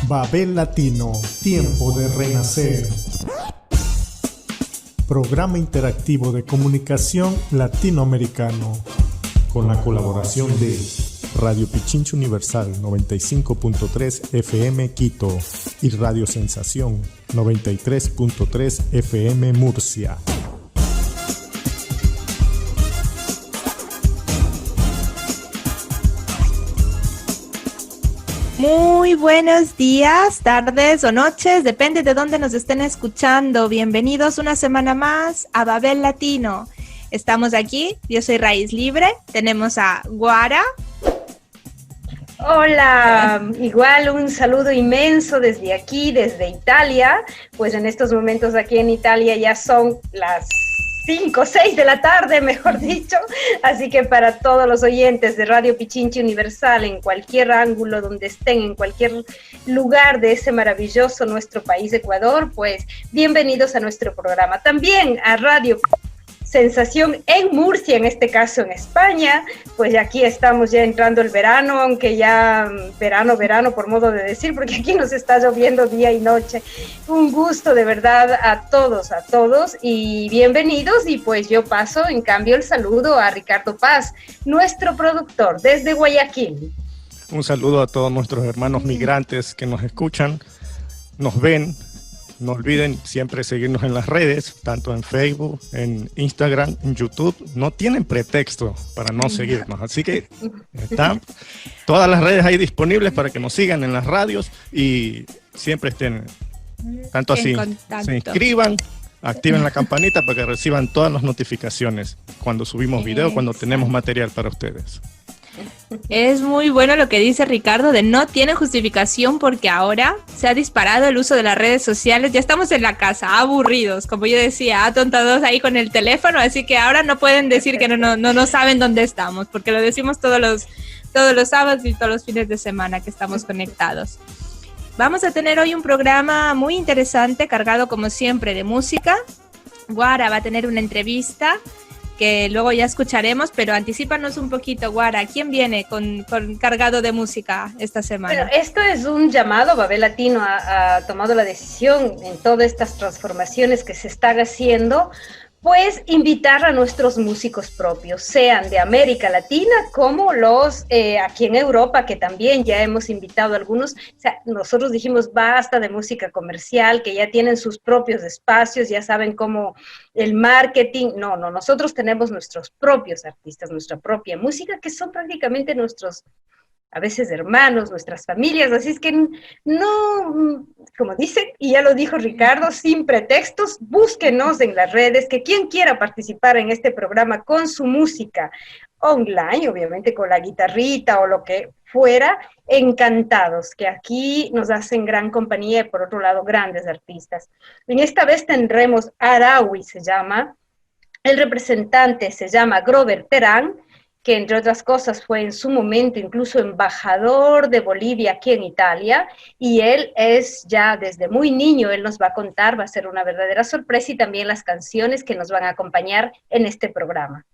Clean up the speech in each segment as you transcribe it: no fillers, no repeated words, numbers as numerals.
Babel Latino, tiempo de renacer. Programa interactivo de comunicación latinoamericano. Con la colaboración de Radio Pichincha Universal 95.3 FM Quito y Radio Sensación 93.3 FM Murcia. Muy buenos días, tardes o noches, depende de dónde nos estén escuchando. Bienvenidos una semana más a Babel Latino. Estamos aquí, yo soy Raíz Libre, tenemos a Guara. Hola, igual un saludo inmenso desde aquí, desde Italia. Pues en estos momentos aquí en Italia ya son las 5 o 6 de la tarde, mejor dicho. Así que para todos los oyentes de Radio Pichincha Universal, en cualquier ángulo donde estén, en cualquier lugar de ese maravilloso nuestro país Ecuador, pues bienvenidos a nuestro programa. También a Radio Sensación en Murcia, en este caso en España, pues aquí estamos ya entrando el verano, aunque ya verano por modo de decir, porque aquí nos está lloviendo día y noche. Un gusto de verdad a todos y bienvenidos, y pues yo paso en cambio el saludo a Ricardo Paz, nuestro productor desde Guayaquil. Un saludo a todos nuestros hermanos migrantes que nos escuchan, nos ven. No olviden siempre seguirnos en las redes, tanto en Facebook, en Instagram, en YouTube. No tienen pretexto para no seguirnos. Así que están todas las redes ahí disponibles para que nos sigan en las radios y siempre estén, tanto así, se inscriban, activen la campanita para que reciban todas las notificaciones cuando subimos video, cuando tenemos material para ustedes. Es muy bueno lo que dice Ricardo de no tiene justificación, porque ahora se ha disparado el uso de las redes sociales. Ya estamos en la casa, aburridos, como yo decía, atontados ahí con el teléfono, así que ahora no pueden decir que no saben dónde estamos, porque lo decimos todos los sábados y todos los fines de semana que estamos conectados. Vamos a tener hoy un programa muy interesante, cargado como siempre de música. Guara va a tener una entrevista que luego ya escucharemos, pero anticípanos un poquito, Guara, ¿quién viene con cargado de música esta semana? Bueno, esto es un llamado. Babel Latino ha tomado la decisión en todas estas transformaciones que se están haciendo, pues invitar a nuestros músicos propios, sean de América Latina como los aquí en Europa, que también ya hemos invitado a algunos. O sea, nosotros dijimos basta de música comercial, que ya tienen sus propios espacios, ya saben cómo el marketing. No, nosotros tenemos nuestros propios artistas, nuestra propia música, que son prácticamente nuestros, a veces hermanos, nuestras familias, así es que no, como dice, y ya lo dijo Ricardo, sin pretextos, búsquenos en las redes, que quien quiera participar en este programa con su música online, obviamente con la guitarrita o lo que fuera, encantados, que aquí nos hacen gran compañía y por otro lado grandes artistas. En esta vez tendremos Araui, se llama, el representante se llama Grover Terán, que entre otras cosas fue en su momento incluso embajador de Bolivia aquí en Italia, y él es ya desde muy niño, él nos va a contar, va a ser una verdadera sorpresa, y también las canciones que nos van a acompañar en este programa.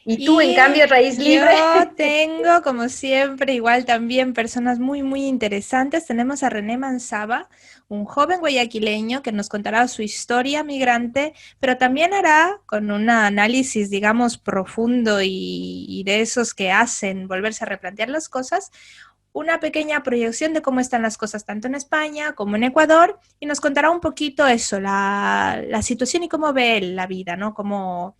Y tú, en cambio, Raíz Libre. Yo tengo, como siempre, igual también personas muy, muy interesantes. Tenemos a René Mansaba, un joven guayaquileño que nos contará su historia migrante, pero también hará, con un análisis, digamos, profundo y de esos que hacen volverse a replantear las cosas, una pequeña proyección de cómo están las cosas tanto en España como en Ecuador, y nos contará un poquito eso, la situación y cómo ve él la vida, ¿no? Cómo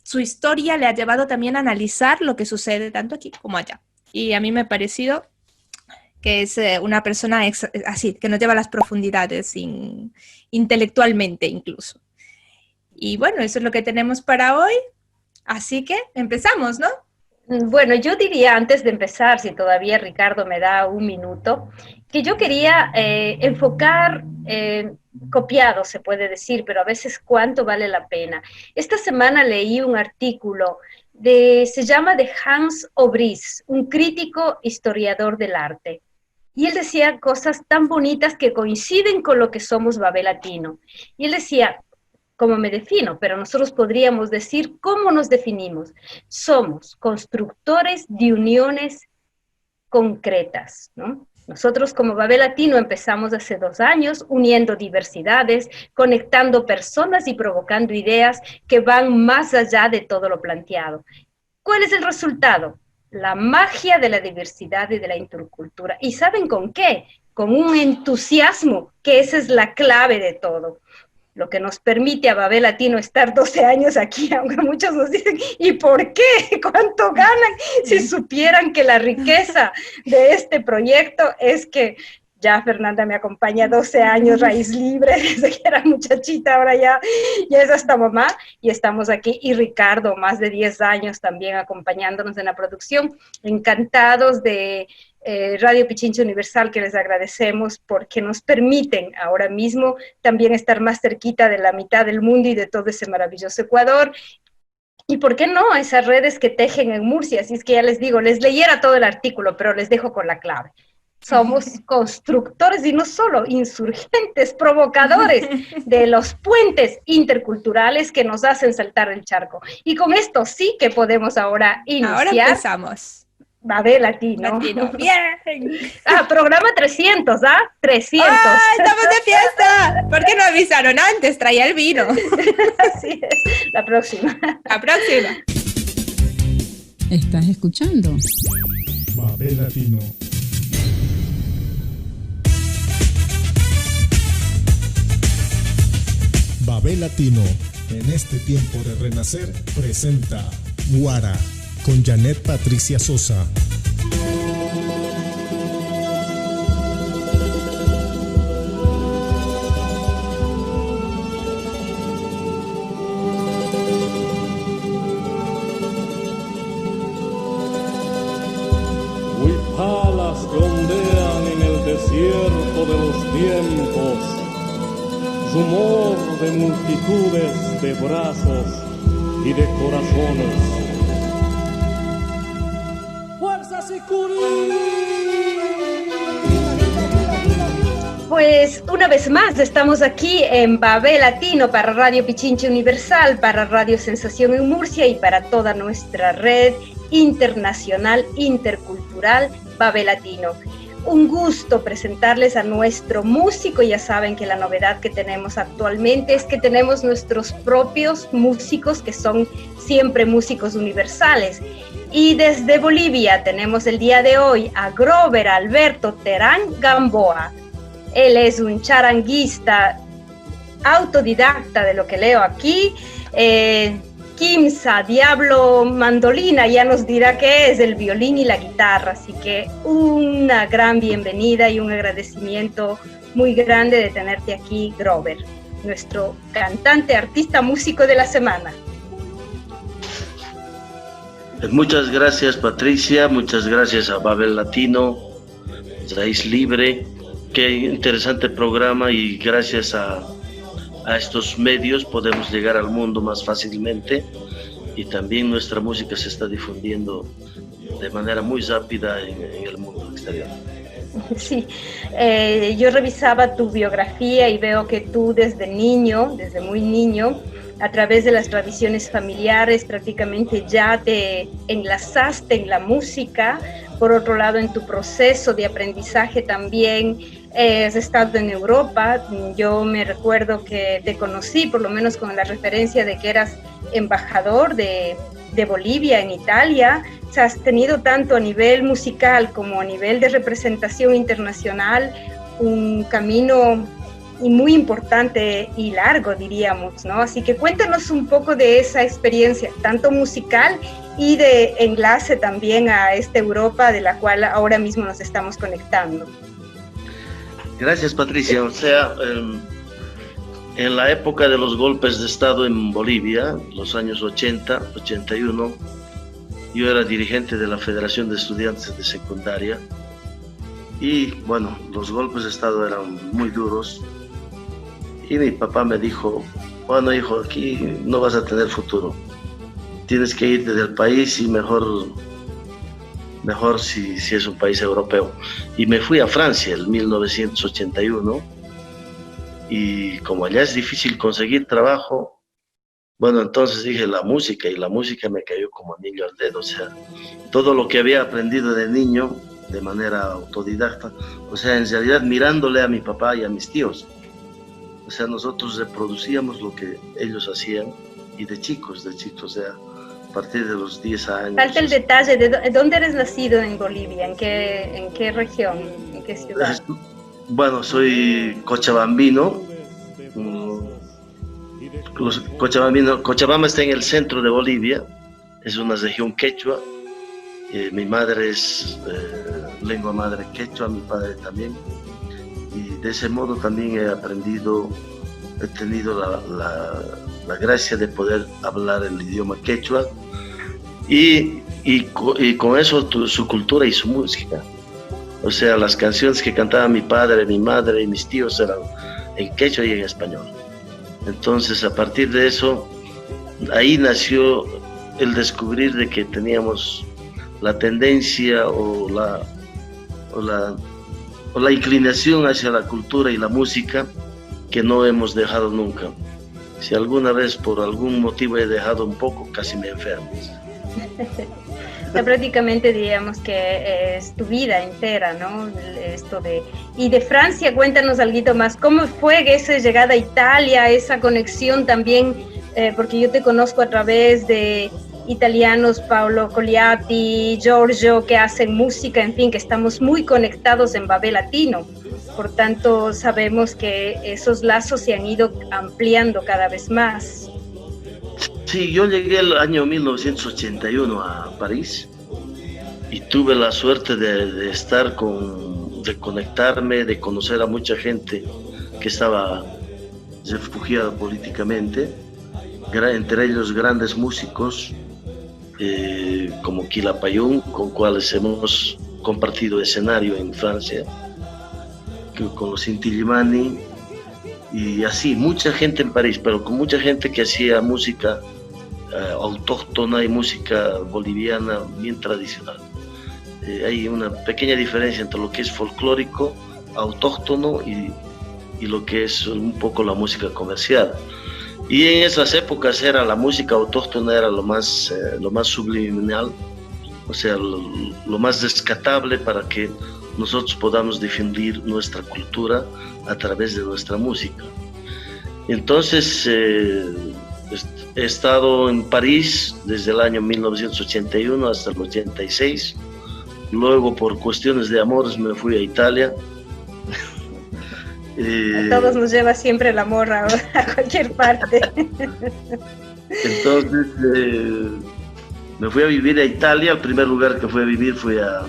su historia le ha llevado también a analizar lo que sucede tanto aquí como allá. Y a mí me ha parecido que es una persona así, que nos lleva a las profundidades intelectualmente incluso. Y bueno, eso es lo que tenemos para hoy. Así que empezamos, ¿no? Bueno, yo diría, antes de empezar, si todavía Ricardo me da un minuto, que yo quería enfocar, copiado se puede decir, pero a veces cuánto vale la pena. Esta semana leí un artículo, se llama de Hans Obrist, un crítico historiador del arte. Y él decía cosas tan bonitas que coinciden con lo que somos Babel Latino. Y él decía, cómo me defino, pero nosotros podríamos decir cómo nos definimos. Somos constructores de uniones concretas, ¿no? Nosotros como Babel Latino empezamos hace 2 años uniendo diversidades, conectando personas y provocando ideas que van más allá de todo lo planteado. ¿Cuál es el resultado? La magia de la diversidad y de la intercultura. ¿Y saben con qué? Con un entusiasmo, que esa es la clave de todo. Lo que nos permite a Babel Latino estar 12 años aquí, aunque muchos nos dicen, ¿y por qué? ¿Cuánto ganan? Si supieran que la riqueza de este proyecto es que ya Fernanda me acompaña 12 años, raíz libre, desde que era muchachita, ahora ya es hasta mamá, y estamos aquí, y Ricardo, más de 10 años también acompañándonos en la producción, encantados de Radio Pichincha Universal, que les agradecemos porque nos permiten ahora mismo también estar más cerquita de la mitad del mundo y de todo ese maravilloso Ecuador. Y por qué no, esas redes que tejen en Murcia, así es que ya les digo, les leyera todo el artículo, pero les dejo con la clave. Somos constructores y no solo insurgentes, provocadores de los puentes interculturales que nos hacen saltar el charco. Y con esto sí que podemos ahora iniciar. Ahora empezamos. Babel Latino. Bien. Programa 300, ¿ah? 300. ¡Ah, estamos de fiesta! ¿Por qué no avisaron antes? Traía el vino. Así es. La próxima. La próxima. ¿Estás escuchando? Babel Latino. Babel Latino, en este tiempo de renacer, presenta Guara, con Janet Patricia Sosa. Huipalas que ondean en el desierto de los tiempos, rumor de multitudes de brazos y de corazones. ¡Fuerza Sicuri! Pues una vez más estamos aquí en Babel Latino para Radio Pichincha Universal, para Radio Sensación en Murcia y para toda nuestra red internacional intercultural Babel Latino. Un gusto presentarles a nuestro músico. Ya saben que la novedad que tenemos actualmente es que tenemos nuestros propios músicos que son siempre músicos universales. Y desde Bolivia tenemos el día de hoy a Grover Alberto Terán Gamboa. Él es un charanguista autodidacta de lo que leo aquí. Quimsa, Diablo, mandolina, ya nos dirá qué es el violín y la guitarra, así que una gran bienvenida y un agradecimiento muy grande de tenerte aquí, Grover, nuestro cantante, artista, músico de la semana. Muchas gracias, Patricia, muchas gracias a Babel Latino, Raíz Libre, qué interesante programa, y gracias a estos medios podemos llegar al mundo más fácilmente, y también nuestra música se está difundiendo de manera muy rápida en el mundo exterior. Sí, yo revisaba tu biografía y veo que tú desde niño, desde muy niño, a través de las tradiciones familiares prácticamente ya te enlazaste en la música. Por otro lado, en tu proceso de aprendizaje también has estado en Europa. Yo me recuerdo que te conocí, por lo menos con la referencia de que eras embajador de Bolivia en Italia. O sea, has tenido tanto a nivel musical como a nivel de representación internacional un camino muy importante y largo, diríamos, ¿no? Así que cuéntanos un poco de esa experiencia, tanto musical y de enlace también a esta Europa de la cual ahora mismo nos estamos conectando. Gracias, Patricia. O sea, en la época de los golpes de Estado en Bolivia, los años 80, 81, yo era dirigente de la Federación de Estudiantes de Secundaria, y bueno, los golpes de Estado eran muy duros, y mi papá me dijo: bueno, hijo, aquí no vas a tener futuro, tienes que irte del país, y mejor si es un país europeo. Y me fui a Francia en 1981, y como allá es difícil conseguir trabajo, bueno, entonces dije la música, y la música me cayó como anillo al dedo. O sea, todo lo que había aprendido de niño de manera autodidacta, o sea, en realidad mirándole a mi papá y a mis tíos. O sea, nosotros reproducíamos lo que ellos hacían, y de chicos, o sea, a partir de los 10 años. Falta el detalle, ¿de dónde eres nacido en Bolivia? ¿En qué región? ¿En qué ciudad? Bueno, soy cochabambino. Cochabamba está en el centro de Bolivia, es una región quechua. Mi madre es lengua madre quechua, mi padre también. Y de ese modo también he tenido la gracia de poder hablar el idioma quechua y con eso su cultura y su música. O sea, las canciones que cantaba mi padre, mi madre y mis tíos eran en quechua y en español. Entonces, a partir de eso, ahí nació el descubrir de que teníamos la tendencia o la inclinación hacia la cultura y la música que no hemos dejado nunca. Si alguna vez por algún motivo he dejado un poco, casi me enfermo. sea, prácticamente diríamos que es tu vida entera, ¿no? Y de Francia, cuéntanos algo más. ¿Cómo fue esa llegada a Italia, esa conexión también? Porque yo te conozco a través de italianos, Paolo Colliati, Giorgio, que hacen música, en fin, que estamos muy conectados en Babel Latino. Por tanto, sabemos que esos lazos se han ido ampliando cada vez más. Sí, yo llegué el año 1981 a París y tuve la suerte de conectarme, de conocer a mucha gente que estaba refugiada políticamente, entre ellos grandes músicos como Quilapayún, con cuales hemos compartido escenario en Francia, con los Inti Illimani, y así, mucha gente en París, pero con mucha gente que hacía música autóctona y música boliviana bien tradicional. Hay una pequeña diferencia entre lo que es folclórico, autóctono y lo que es un poco la música comercial. Y en esas épocas la música autóctona era lo más subliminal, o sea, lo más rescatable para que nosotros podamos difundir nuestra cultura a través de nuestra música. Entonces, he estado en París desde el año 1981 hasta el 86. Luego, por cuestiones de amores, me fui a Italia. A todos nos lleva siempre el amor a cualquier parte. Entonces, me fui a vivir a Italia. El primer lugar que fui a vivir fue a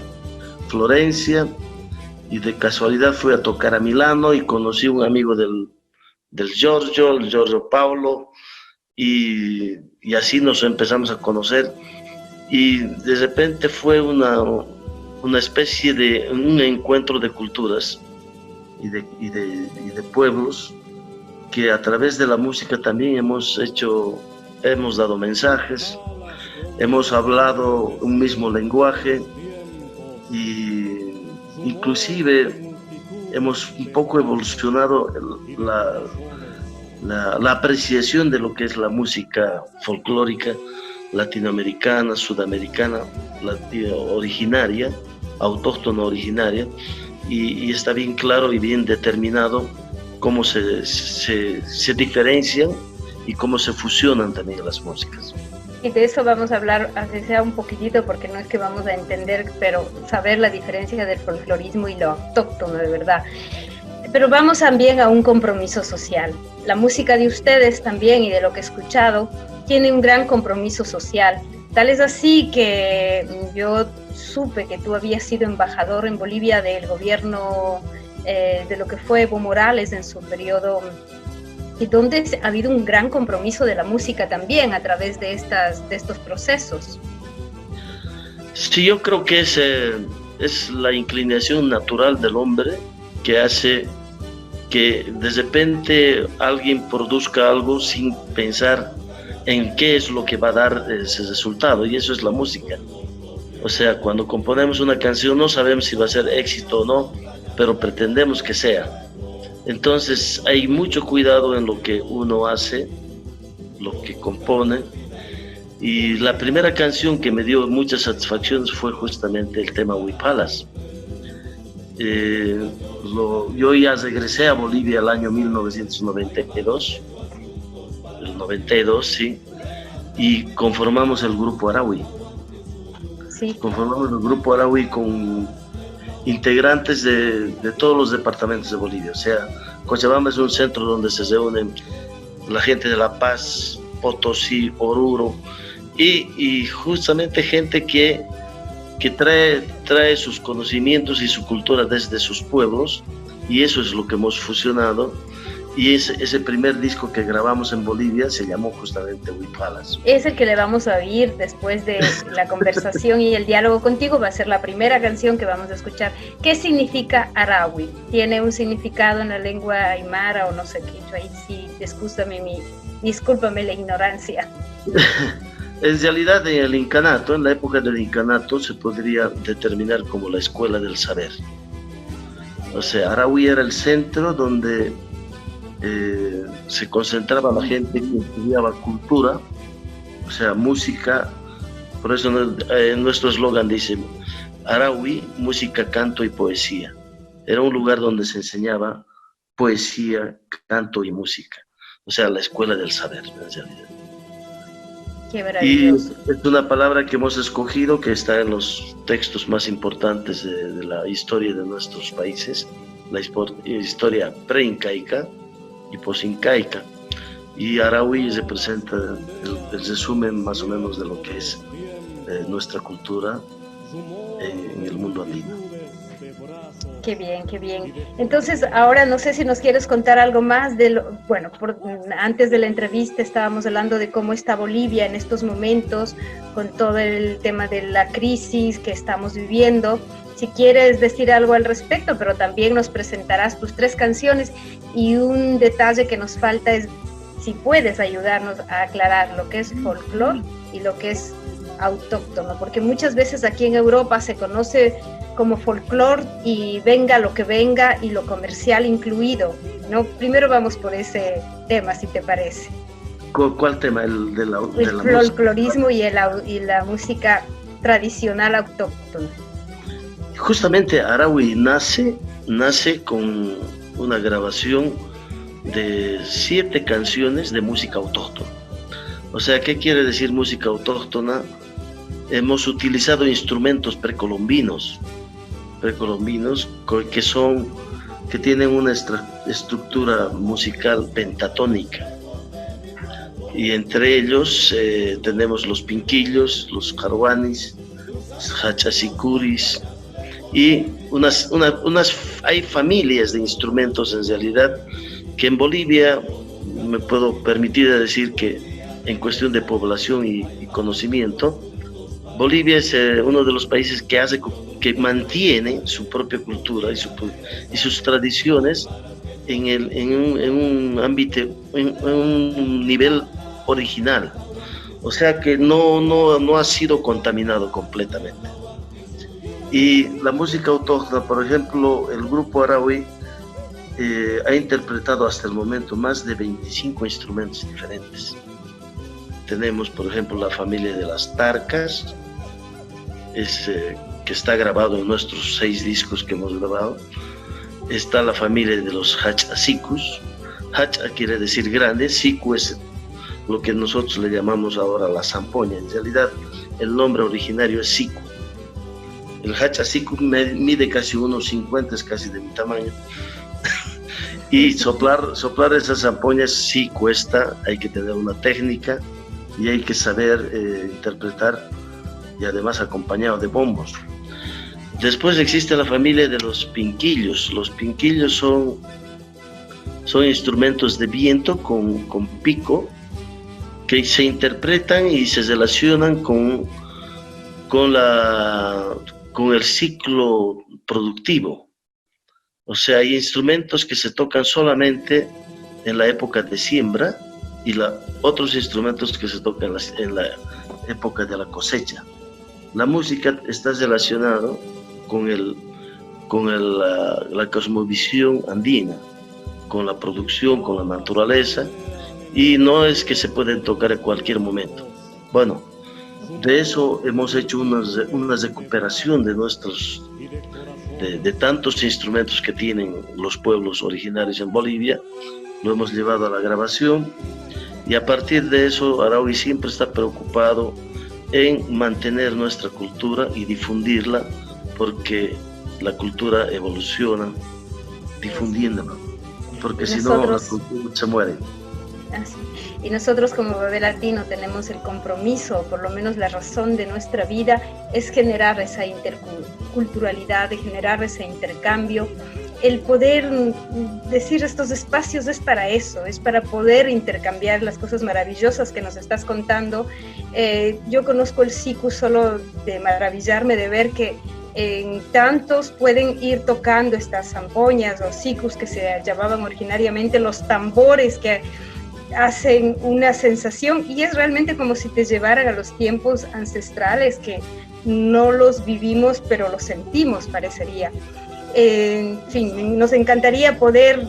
Florencia, y de casualidad fui a tocar a Milano y conocí un amigo del Giorgio Paolo, y así nos empezamos a conocer, y de repente fue una especie de un encuentro de culturas y de pueblos, que a través de la música también hemos dado mensajes, hemos hablado un mismo lenguaje, y inclusive hemos un poco evolucionado la apreciación de lo que es la música folclórica latinoamericana, sudamericana, originaria, autóctona originaria, y está bien claro y bien determinado cómo se diferencian y cómo se fusionan también las músicas. Y de eso vamos a hablar, aunque sea un poquitito, porque no es que vamos a entender, pero saber la diferencia del folclorismo y lo autóctono de verdad. Pero vamos también a un compromiso social. La música de ustedes también, y de lo que he escuchado, tiene un gran compromiso social. Tal es así que yo supe que tú habías sido embajador en Bolivia del gobierno de lo que fue Evo Morales en su periodo, y donde ha habido un gran compromiso de la música también a través de estos procesos. Sí, yo creo que es la inclinación natural del hombre que hace que de repente alguien produzca algo sin pensar en qué es lo que va a dar ese resultado, y eso es la música. O sea, cuando componemos una canción no sabemos si va a ser éxito o no, pero pretendemos que sea. Entonces hay mucho cuidado en lo que uno hace, lo que compone, y la primera canción que me dio muchas satisfacciones fue justamente el tema Huipalas, Yo ya regresé a Bolivia el año 1992, el 92, sí, y conformamos el Grupo Araui. Sí. Conformamos el Grupo Araui con integrantes de todos los departamentos de Bolivia. O sea, Cochabamba es un centro donde se reúnen la gente de La Paz, Potosí, Oruro, y justamente gente que trae sus conocimientos y su cultura desde sus pueblos, y eso es lo que hemos fusionado. Y ese primer disco que grabamos en Bolivia se llamó justamente Huipalas. Es el que le vamos a oír después de la conversación y el diálogo contigo. Va a ser la primera canción que vamos a escuchar. ¿Qué significa Araui? ¿Tiene un significado en la lengua aymara o no sé qué? Ahí sí, discúlpame la ignorancia. En realidad, en la época del incanato, se podría determinar como la escuela del saber. O sea, Araui era el centro donde se concentraba la gente que estudiaba cultura, o sea, música. Por eso en nuestro eslogan dice Araui, música, canto y poesía. Era un lugar donde se enseñaba poesía, canto y música. O sea, la escuela del saber, en realidad. Qué maravilloso. Y es una palabra que hemos escogido, que está en los textos más importantes de la historia de nuestros países, la historia preincaica y posincaica. Y Araui representa el resumen más o menos de lo que es nuestra cultura en el mundo andino. Qué bien, qué bien. Entonces, ahora no sé si nos quieres contar algo más antes de la entrevista estábamos hablando de cómo está Bolivia en estos momentos, con todo el tema de la crisis que estamos viviendo. Si quieres decir algo al respecto, pero también nos presentarás tus 3 canciones, y un detalle que nos falta es si puedes ayudarnos a aclarar lo que es folclore y lo que es autóctono, porque muchas veces aquí en Europa se conoce como folclore y venga lo que venga y lo comercial incluido, ¿no? Primero vamos por ese tema, si te parece. ¿Cuál tema? El folclorismo y la música tradicional autóctona. Justamente Araui nace con una grabación de 7 canciones de música autóctona. O sea, ¿qué quiere decir música autóctona? Hemos utilizado instrumentos precolombinos que tienen una estructura musical pentatónica, y entre ellos tenemos los pinquillos, los caruanis, los hachasicuris, y hay familias de instrumentos en realidad que en Bolivia me puedo permitir decir que en cuestión de población y conocimiento, Bolivia es uno de los países que mantiene su propia cultura y sus tradiciones en un ámbito, en un nivel original. O sea que no ha sido contaminado completamente. Y la música autóctona, por ejemplo, el Grupo Araui ha interpretado hasta el momento más de 25 instrumentos diferentes. Tenemos, por ejemplo, la familia de las tarcas, que está grabado en nuestros 6 discos que hemos grabado. Está la familia de los hachasicus. Hacha quiere decir grande, sicu es lo que nosotros le llamamos ahora la zampoña. En realidad, el nombre originario es sicu. El hachasicu mide casi 1,50, es casi de mi tamaño. Y soplar esas zampoñas sí cuesta, hay que tener una técnica y hay que saber interpretar, y además acompañado de bombos. Después existe la familia de los pinquillos. Los pinquillos son instrumentos de viento con pico que se interpretan y se relacionan con el ciclo productivo. O sea, hay instrumentos que se tocan solamente en la época de siembra y otros instrumentos que se tocan en la época de la cosecha. La música está relacionada con la cosmovisión andina, con la producción, con la naturaleza, y no es que se pueden tocar en cualquier momento. Bueno, de eso hemos hecho una recuperación de de tantos instrumentos que tienen los pueblos originarios en Bolivia, lo hemos llevado a la grabación, y a partir de eso Arauy siempre está preocupado en mantener nuestra cultura y difundirla, porque la cultura evoluciona difundiéndola, porque si no la cultura se muere. Así. Y nosotros como Babel Latino tenemos el compromiso, por lo menos la razón de nuestra vida es generar esa interculturalidad, de generar ese intercambio. El poder decir estos espacios es para eso, es para poder intercambiar las cosas maravillosas que nos estás contando. Yo conozco el siku solo de maravillarme de ver que en tantos pueden ir tocando estas zampoñas o sikus que se llamaban originariamente, los tambores que hacen una sensación, y es realmente como si te llevaran a los tiempos ancestrales que no los vivimos pero los sentimos, parecería. En fin, nos encantaría poder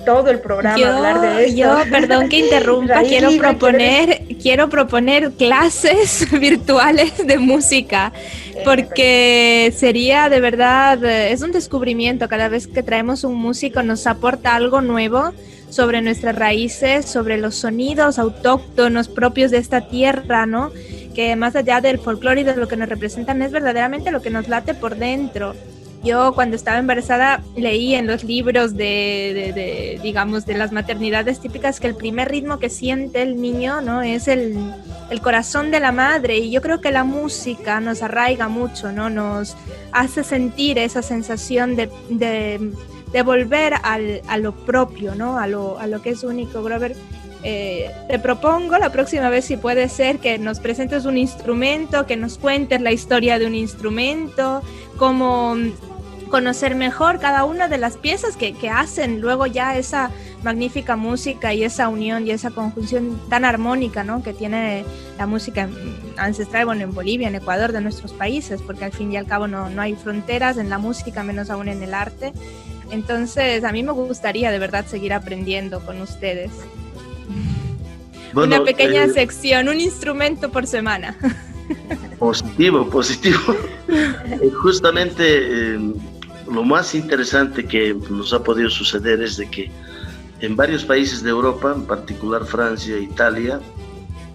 todo el programa hablar de esto. Perdón que interrumpa, quiero proponer clases virtuales de música, porque sería de verdad, es un descubrimiento. Cada vez que traemos un músico nos aporta algo nuevo sobre nuestras raíces, sobre los sonidos autóctonos propios de esta tierra, ¿no? Que más allá del folclore y de lo que nos representan, es verdaderamente lo que nos late por dentro. Yo cuando estaba embarazada leí en los libros digamos, de las maternidades típicas, que el primer ritmo que siente el niño, ¿no?, es el corazón de la madre, y yo creo que la música nos arraiga mucho, ¿no? Nos hace sentir esa sensación de volver a lo propio, ¿no? A lo que es único. Grover, te propongo la próxima vez, si puede ser, que nos presentes un instrumento, que nos cuentes la historia de un instrumento, cómo conocer mejor cada una de las piezas que hacen luego ya esa magnífica música y esa unión y esa conjunción tan armónica, ¿no?, que tiene la música ancestral, bueno, en Bolivia, en Ecuador, de nuestros países, porque al fin y al cabo no hay fronteras en la música, menos aún en el arte. Entonces, a mí me gustaría de verdad seguir aprendiendo con ustedes. Bueno, una pequeña sección, un instrumento por semana. Positivo. Justamente lo más interesante que nos ha podido suceder es de que en varios países de Europa, en particular Francia, Italia,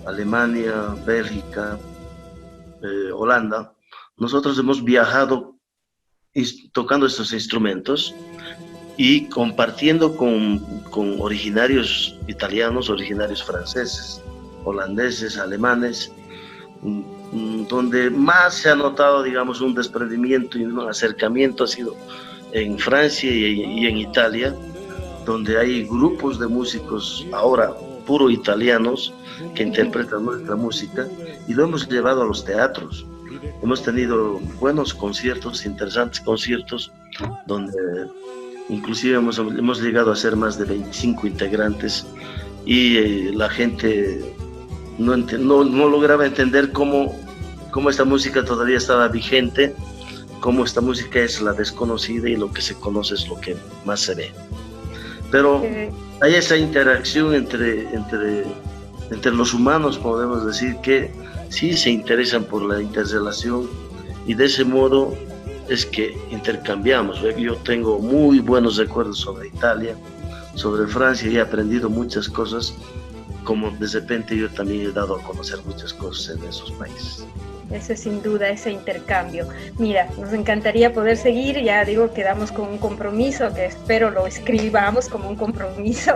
Alemania, Bélgica, Holanda, nosotros hemos viajado tocando estos instrumentos y compartiendo con originarios italianos, originarios franceses, holandeses, alemanes, donde más se ha notado, digamos, un desprendimiento y un acercamiento ha sido en Francia y en Italia, donde hay grupos de músicos ahora puro italianos que interpretan nuestra música, y lo hemos llevado a los teatros. Hemos tenido buenos conciertos, interesantes conciertos, donde inclusive hemos llegado a ser más de 25 integrantes, y la gente no lograba entender cómo esta música todavía estaba vigente, cómo esta música es la desconocida y lo que se conoce es lo que más se ve. Pero hay esa interacción entre los humanos, podemos decir, que sí se interesan por la interrelación, y de ese modo es que intercambiamos. Yo tengo muy buenos recuerdos sobre Italia, sobre Francia, y he aprendido muchas cosas, como de repente yo también he dado a conocer muchas cosas en esos países. Eso es sin duda, ese intercambio. Mira, nos encantaría poder seguir, ya digo, quedamos con un compromiso, que espero lo escribamos como un compromiso,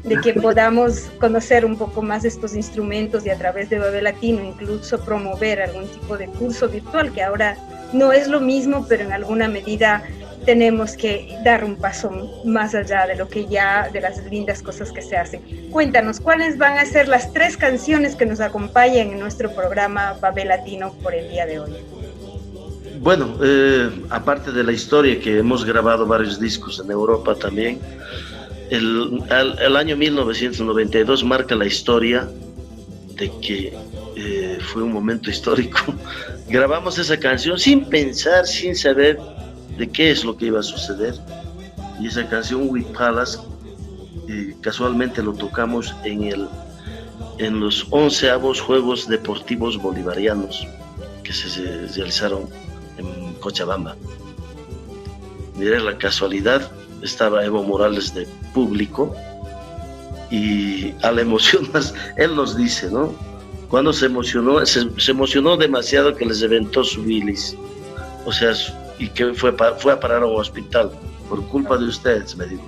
de que podamos conocer un poco más estos instrumentos, y a través de Babel Latino incluso promover algún tipo de curso virtual, que ahora no es lo mismo, pero en alguna medida tenemos que dar un paso más allá de lo que ya, de las lindas cosas que se hacen. Cuéntanos, ¿cuáles van a ser las 3 canciones que nos acompañan en nuestro programa Babel Latino por el día de hoy? Bueno, aparte de la historia, que hemos grabado varios discos en Europa también, el año 1992 marca la historia de que fue un momento histórico. Grabamos esa canción sin pensar, sin saber de qué es lo que iba a suceder, y esa canción With Palace casualmente lo tocamos en los 11avos Juegos Deportivos Bolivarianos que se realizaron en Cochabamba. diré la casualidad, estaba Evo Morales de público y al emocionarse, él nos dice, ¿no? Cuando se emocionó demasiado que les reventó su bilis, o sea, y que fue a parar a un hospital por culpa de ustedes, me dijo.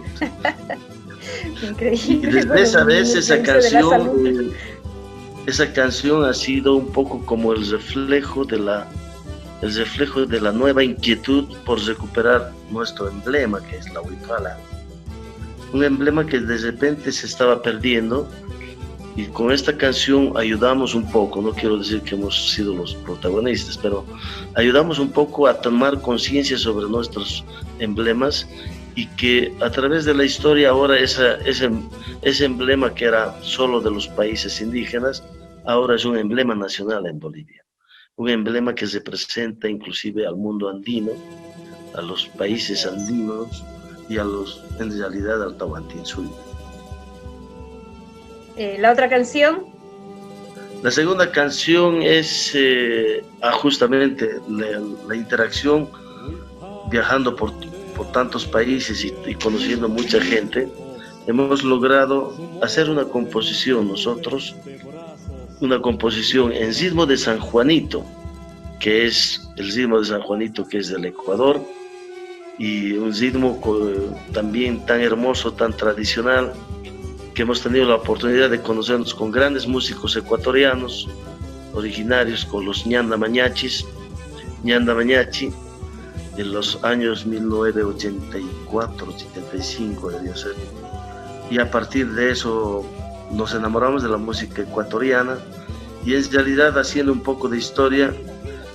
Increíble. Y desde esa vez esa canción ha sido un poco como el reflejo de la nueva inquietud por recuperar nuestro emblema, que es la huipala. Un emblema que de repente se estaba perdiendo, y con esta canción ayudamos un poco, no quiero decir que hemos sido los protagonistas, pero ayudamos un poco a tomar conciencia sobre nuestros emblemas, y que a través de la historia ahora ese emblema que era solo de los países indígenas, ahora es un emblema nacional en Bolivia. Un emblema que representa inclusive al mundo andino, a los países andinos y en realidad al Tahuantinsuyo. ¿La otra canción? La segunda canción es justamente la interacción, viajando por tantos países y conociendo mucha gente. Hemos logrado hacer una composición nosotros, una composición en ritmo de San Juanito, que es el ritmo de San Juanito, que es del Ecuador, y un ritmo también tan hermoso, tan tradicional, que hemos tenido la oportunidad de conocernos con grandes músicos ecuatorianos, originarios, con los Ñanda Mañachi, en los años 1984, 85 debió ser. Y a partir de eso nos enamoramos de la música ecuatoriana, y en realidad, haciendo un poco de historia,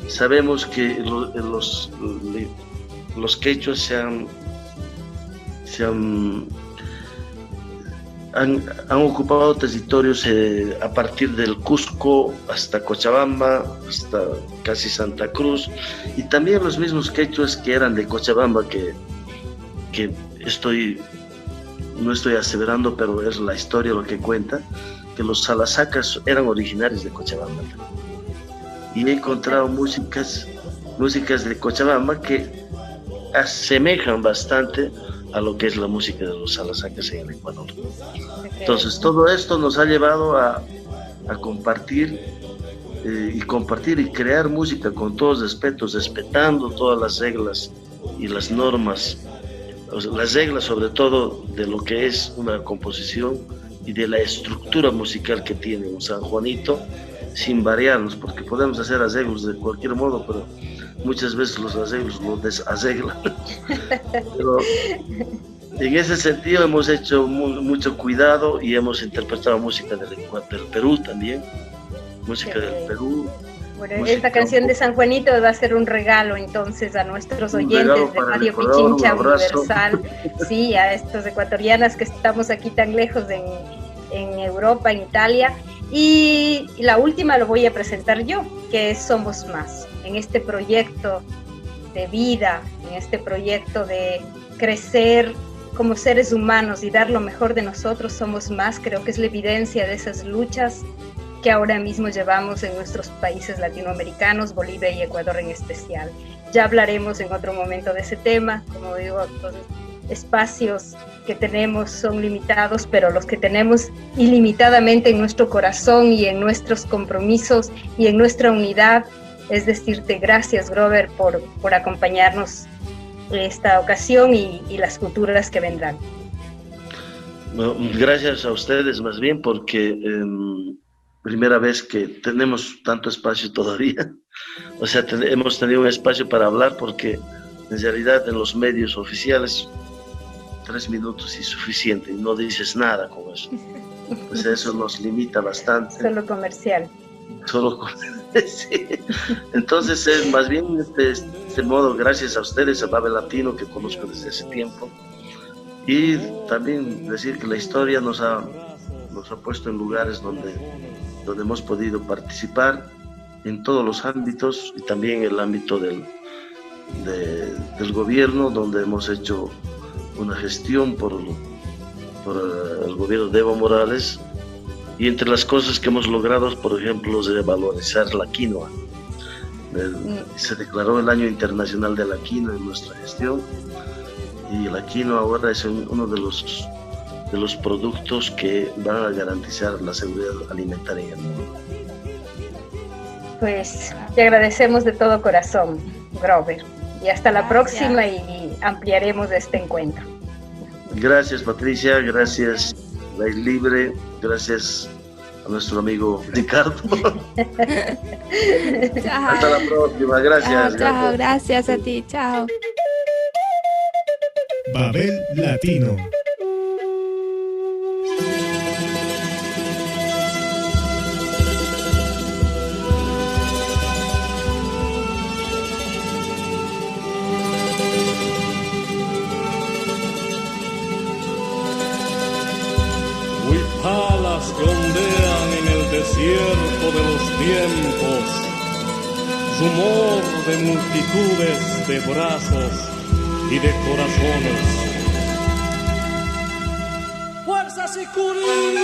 sabemos que los quechuas han ocupado territorios a partir del Cusco hasta Cochabamba, hasta casi Santa Cruz, y también los mismos quechuas que eran de Cochabamba, que no estoy aseverando, pero es la historia lo que cuenta, que los salasacas eran originarios de Cochabamba. Y he encontrado músicas de Cochabamba que asemejan bastante a lo que es la música de los salasacas en el Ecuador. Entonces, todo esto nos ha llevado a compartir y crear música con todos respetos, respetando todas las reglas y las normas, las reglas sobre todo de lo que es una composición y de la estructura musical que tiene un San Juanito, sin variarnos, porque podemos hacer arreglos de cualquier modo, pero muchas veces los arreglos los desarreglan. Pero en ese sentido hemos hecho mucho cuidado y hemos interpretado música del Perú también, música del Perú. Bueno, esta canción de San Juanito va a ser un regalo entonces a nuestros oyentes de Radio Pichincha Universal, sí, a estos ecuatorianas que estamos aquí tan lejos en Europa, en Italia. Y la última lo voy a presentar yo, que es Somos Más. En este proyecto de vida, en este proyecto de crecer como seres humanos y dar lo mejor de nosotros, somos más. Creo que es la evidencia de esas luchas que ahora mismo llevamos en nuestros países latinoamericanos, Bolivia y Ecuador en especial. Ya hablaremos en otro momento de ese tema. Como digo, los espacios que tenemos son limitados, pero los que tenemos ilimitadamente en nuestro corazón y en nuestros compromisos y en nuestra unidad, es decirte gracias, Grover, por acompañarnos en esta ocasión y las futuras que vendrán. Bueno, gracias a ustedes más bien, porque primera vez que tenemos tanto espacio todavía, o sea, hemos tenido un espacio para hablar, porque en realidad en los medios oficiales 3 minutos es suficiente y no dices nada con eso. Pues eso nos limita bastante. Solo comercial. Sí. Entonces es más bien de este modo, gracias a ustedes, a Babel Latino, que conozco desde ese tiempo, y también decir que la historia nos ha puesto en lugares donde hemos podido participar en todos los ámbitos, y también en el ámbito del gobierno, donde hemos hecho una gestión por el gobierno de Evo Morales, y entre las cosas que hemos logrado, por ejemplo, de valorizar la quinoa. Se declaró el Año Internacional de la Quinoa en nuestra gestión, y la quinoa ahora es uno de los productos que van a garantizar la seguridad alimentaria en el mundo. Pues te agradecemos de todo corazón, Grover, y hasta la próxima y ampliaremos este encuentro. Gracias, Patricia, gracias Raíz Libre, gracias a nuestro amigo Ricardo. Hasta la próxima, gracias. Chao, gracias a ti, chao. Babel Latino. Huipalas que ondean en el desierto de los tiempos, rumor de multitudes de brazos y de corazones. ¡Fuerza Sicurí!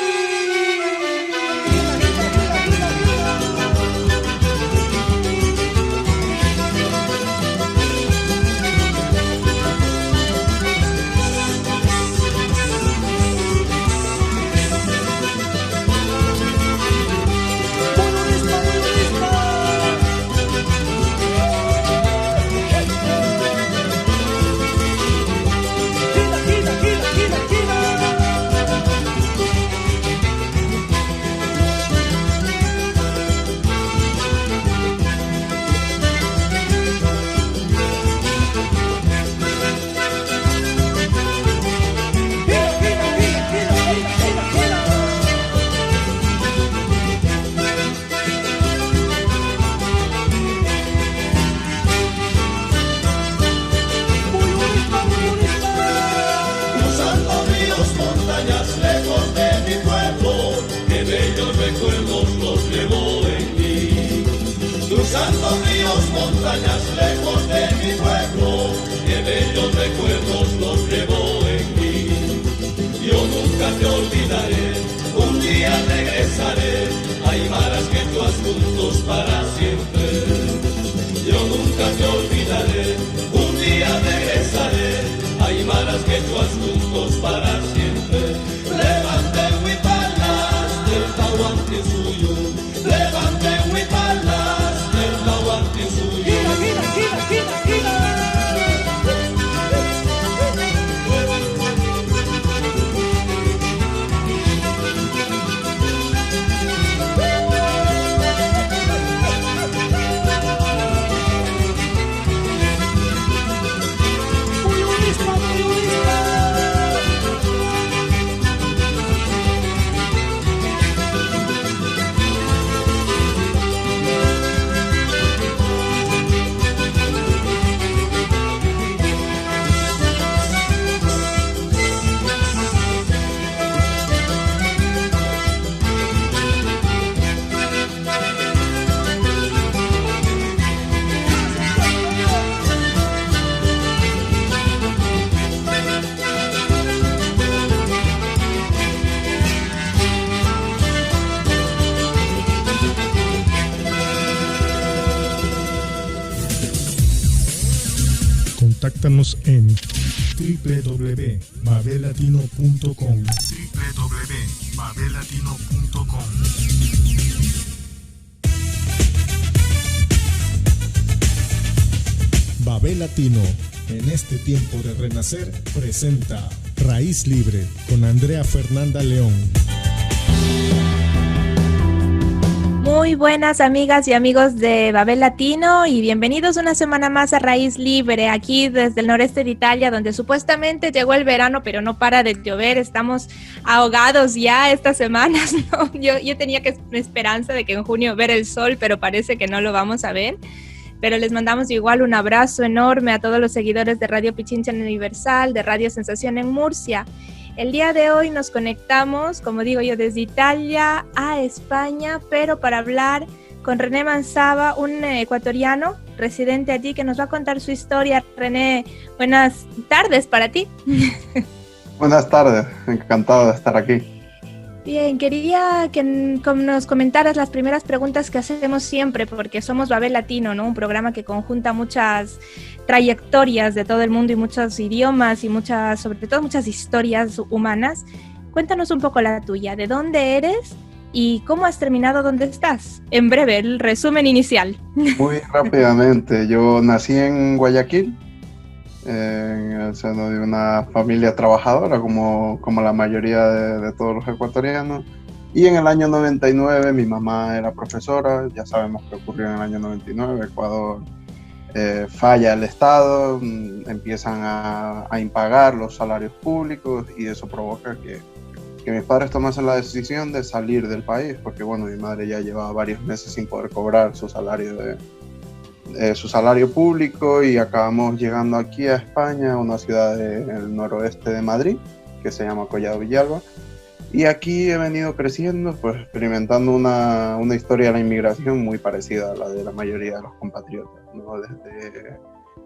Contáctanos en www.babelatino.com www.babelatino.com. Babel Latino, en este tiempo de renacer, presenta Raíz Libre con Andrea Fernanda León. Muy buenas amigas y amigos de Babel Latino y bienvenidos una semana más a Raíz Libre, aquí desde el noreste de Italia, donde supuestamente llegó el verano, pero no para de llover. Estamos ahogados ya estas semanas, ¿no? Yo tenía esperanza de que en junio ver el sol, pero parece que no lo vamos a ver. Pero les mandamos igual un abrazo enorme a todos los seguidores de Radio Pichincha Universal, de Radio Sensación en Murcia. El día de hoy nos conectamos, como digo yo, desde Italia a España, pero para hablar con René Manzaba, un ecuatoriano residente allí que nos va a contar su historia. René, buenas tardes para ti. Buenas tardes, encantado de estar aquí. Bien, quería que nos comentaras las primeras preguntas que hacemos siempre, porque somos Babel Latino, ¿no? Un programa que conjunta muchas trayectorias de todo el mundo y muchos idiomas y sobre todo muchas historias humanas. Cuéntanos un poco la tuya, ¿de dónde eres y cómo has terminado donde estás? En breve, el resumen inicial. Muy rápidamente, yo nací en Guayaquil, en el seno de una familia trabajadora, como la mayoría de todos los ecuatorianos. Y en el año 99 mi mamá era profesora, ya sabemos qué ocurrió en el año 99, Ecuador falla el Estado, empiezan a impagar los salarios públicos y eso provoca que mis padres tomasen la decisión de salir del país, porque bueno, mi madre ya llevaba varios meses sin poder cobrar su salario público y acabamos llegando aquí a España, una ciudad del noroeste de Madrid, que se llama Collado Villalba. Y aquí he venido creciendo, pues experimentando una historia de la inmigración muy parecida a la de la mayoría de los compatriotas, ¿no? Desde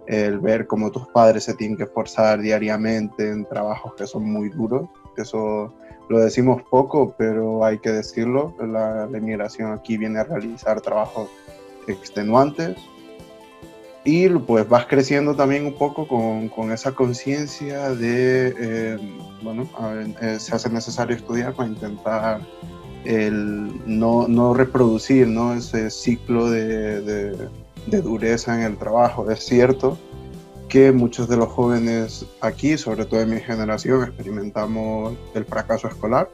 el ver cómo tus padres se tienen que esforzar diariamente en trabajos que son muy duros, que eso lo decimos poco, pero hay que decirlo, la inmigración aquí viene a realizar trabajos extenuantes. Y pues vas creciendo también un poco con esa conciencia de, se hace necesario estudiar para intentar no reproducir, ¿no? Ese ciclo de dureza en el trabajo. Es cierto que muchos de los jóvenes aquí, sobre todo en mi generación, experimentamos el fracaso escolar.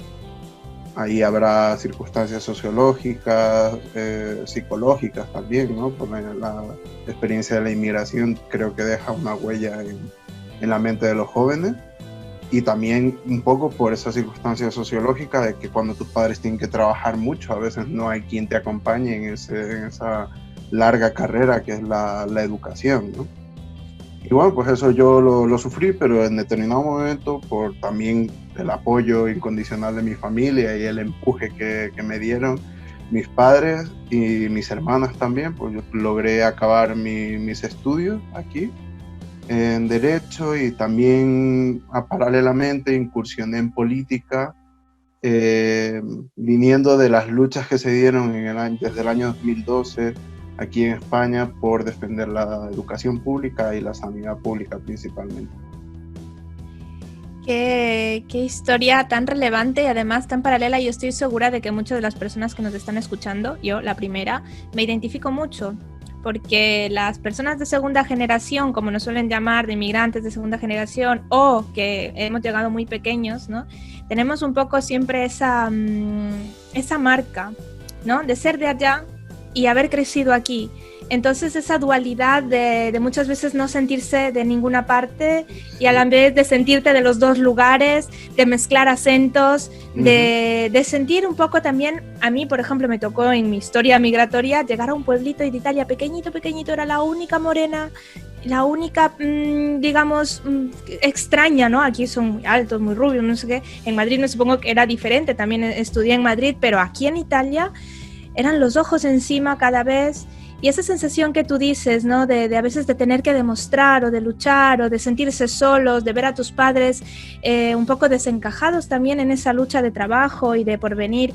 Ahí habrá circunstancias sociológicas, psicológicas también, ¿no? Porque la experiencia de la inmigración creo que deja una huella en la mente de los jóvenes. Y también un poco por esa circunstancia sociológica de que cuando tus padres tienen que trabajar mucho, a veces no hay quien te acompañe en esa larga carrera que es la educación, ¿no? Y bueno, pues eso yo lo sufrí, pero en determinado momento, por también el apoyo incondicional de mi familia y el empuje que me dieron mis padres y mis hermanas también, pues yo logré acabar mis estudios aquí en Derecho y también paralelamente incursioné en política, viniendo de las luchas que se dieron desde el año 2012 aquí en España por defender la educación pública y la sanidad pública principalmente. Qué historia tan relevante y además tan paralela. Yo estoy segura de que muchas de las personas que nos están escuchando, yo la primera, me identifico mucho, porque las personas de segunda generación, como nos suelen llamar, de inmigrantes de segunda generación o que hemos llegado muy pequeños, ¿no? Tenemos un poco siempre esa marca, ¿no? De ser de allá y haber crecido aquí. Entonces esa dualidad de muchas veces no sentirse de ninguna parte y a la vez de sentirte de los dos lugares, de mezclar acentos, de sentir un poco también, a mí por ejemplo me tocó en mi historia migratoria llegar a un pueblito de Italia pequeñito, era la única morena, la única, extraña, ¿no? Aquí son muy altos, muy rubios, no sé qué. En Madrid me supongo que era diferente, también estudié en Madrid, pero aquí en Italia eran los ojos encima cada vez, y esa sensación que tú dices, ¿no? De a veces de tener que demostrar o de luchar o de sentirse solos, de ver a tus padres un poco desencajados también en esa lucha de trabajo y de porvenir.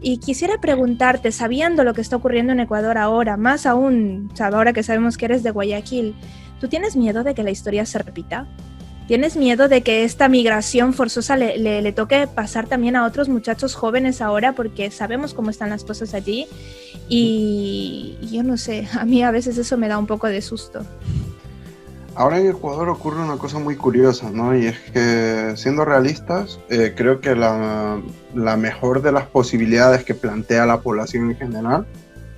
Y quisiera preguntarte, sabiendo lo que está ocurriendo en Ecuador ahora, más aún, ahora que sabemos que eres de Guayaquil, ¿tú tienes miedo de que la historia se repita? ¿Tienes miedo de que esta migración forzosa le toque pasar también a otros muchachos jóvenes ahora? Porque sabemos cómo están las cosas allí y yo no sé, a mí a veces eso me da un poco de susto. Ahora en Ecuador ocurre una cosa muy curiosa, ¿no? Y es que, siendo realistas, creo que la mejor de las posibilidades que plantea la población en general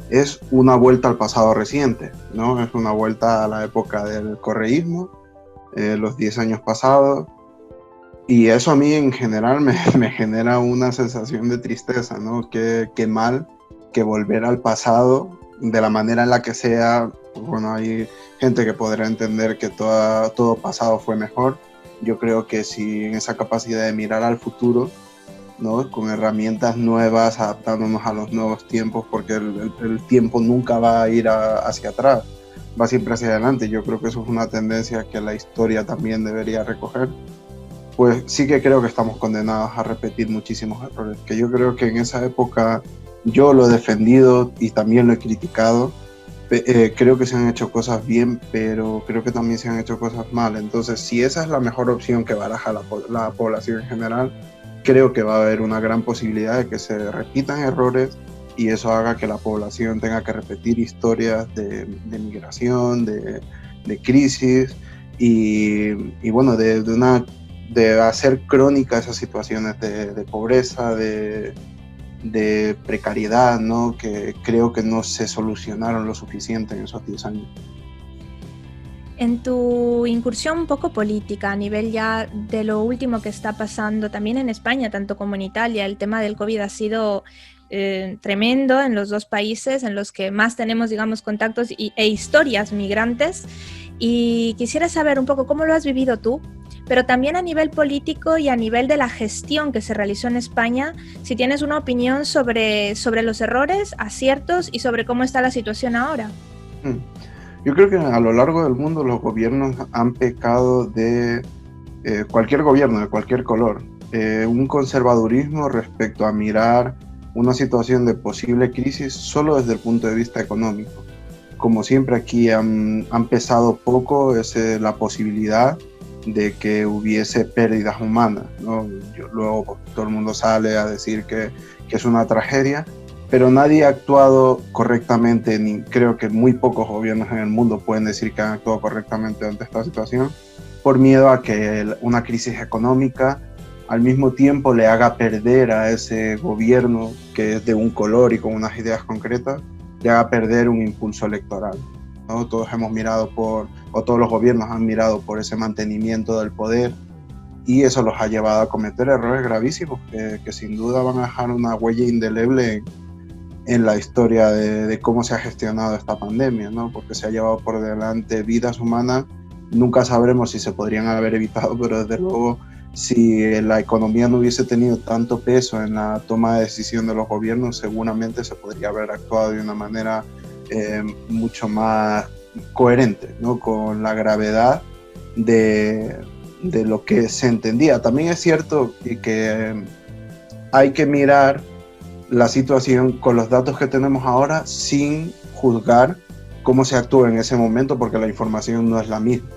es una vuelta al pasado reciente, ¿no? Es una vuelta a la época del correísmo, los 10 años pasados, y eso a mí en general me genera una sensación de tristeza, ¿no? Qué mal que volver al pasado de la manera en la que sea. Bueno, hay gente que podrá entender que todo pasado fue mejor. Yo creo que si en esa capacidad de mirar al futuro, ¿no? Con herramientas nuevas, adaptándonos a los nuevos tiempos, porque el tiempo nunca va a ir hacia atrás, va siempre hacia adelante. Yo creo que eso es una tendencia que la historia también debería recoger. Pues sí que creo que estamos condenados a repetir muchísimos errores, que yo creo que en esa época yo lo he defendido y también lo he criticado, Creo que se han hecho cosas bien, pero creo que también se han hecho cosas mal. Entonces, si esa es la mejor opción que baraja la población en general, creo que va a haber una gran posibilidad de que se repitan errores y eso haga que la población tenga que repetir historias de migración, de crisis y bueno, de hacer crónica esas situaciones de pobreza, de precariedad, ¿no? Que creo que no se solucionaron lo suficiente en esos 10 años. En tu incursión un poco política, a nivel ya de lo último que está pasando también en España, tanto como en Italia, el tema del COVID ha sido tremendo en los dos países en los que más tenemos, digamos, contactos e historias migrantes. Y quisiera saber un poco cómo lo has vivido tú, pero también a nivel político y a nivel de la gestión que se realizó en España, si tienes una opinión sobre los errores, aciertos y sobre cómo está la situación ahora. Yo creo que a lo largo del mundo los gobiernos han pecado de cualquier gobierno, de cualquier color, un conservadurismo respecto a mirar una situación de posible crisis solo desde el punto de vista económico. Como siempre aquí han pesado poco la posibilidad de que hubiese pérdidas humanas, ¿no? Luego todo el mundo sale a decir que es una tragedia, pero nadie ha actuado correctamente, ni creo que muy pocos gobiernos en el mundo pueden decir que han actuado correctamente ante esta situación, por miedo a que una crisis económica al mismo tiempo le haga perder a ese gobierno que es de un color y con unas ideas concretas, le haga perder un impulso electoral, ¿no? Todos hemos mirado todos los gobiernos han mirado por ese mantenimiento del poder y eso los ha llevado a cometer errores gravísimos que sin duda van a dejar una huella indeleble en la historia de cómo se ha gestionado esta pandemia, ¿no? Porque se ha llevado por delante vidas humanas, nunca sabremos si se podrían haber evitado, pero desde luego si la economía no hubiese tenido tanto peso en la toma de decisión de los gobiernos, seguramente se podría haber actuado de una manera mucho más coherente, ¿no? Con la gravedad de lo que se entendía. También es cierto que hay que mirar la situación con los datos que tenemos ahora sin juzgar cómo se actúa en ese momento, porque la información no es la misma,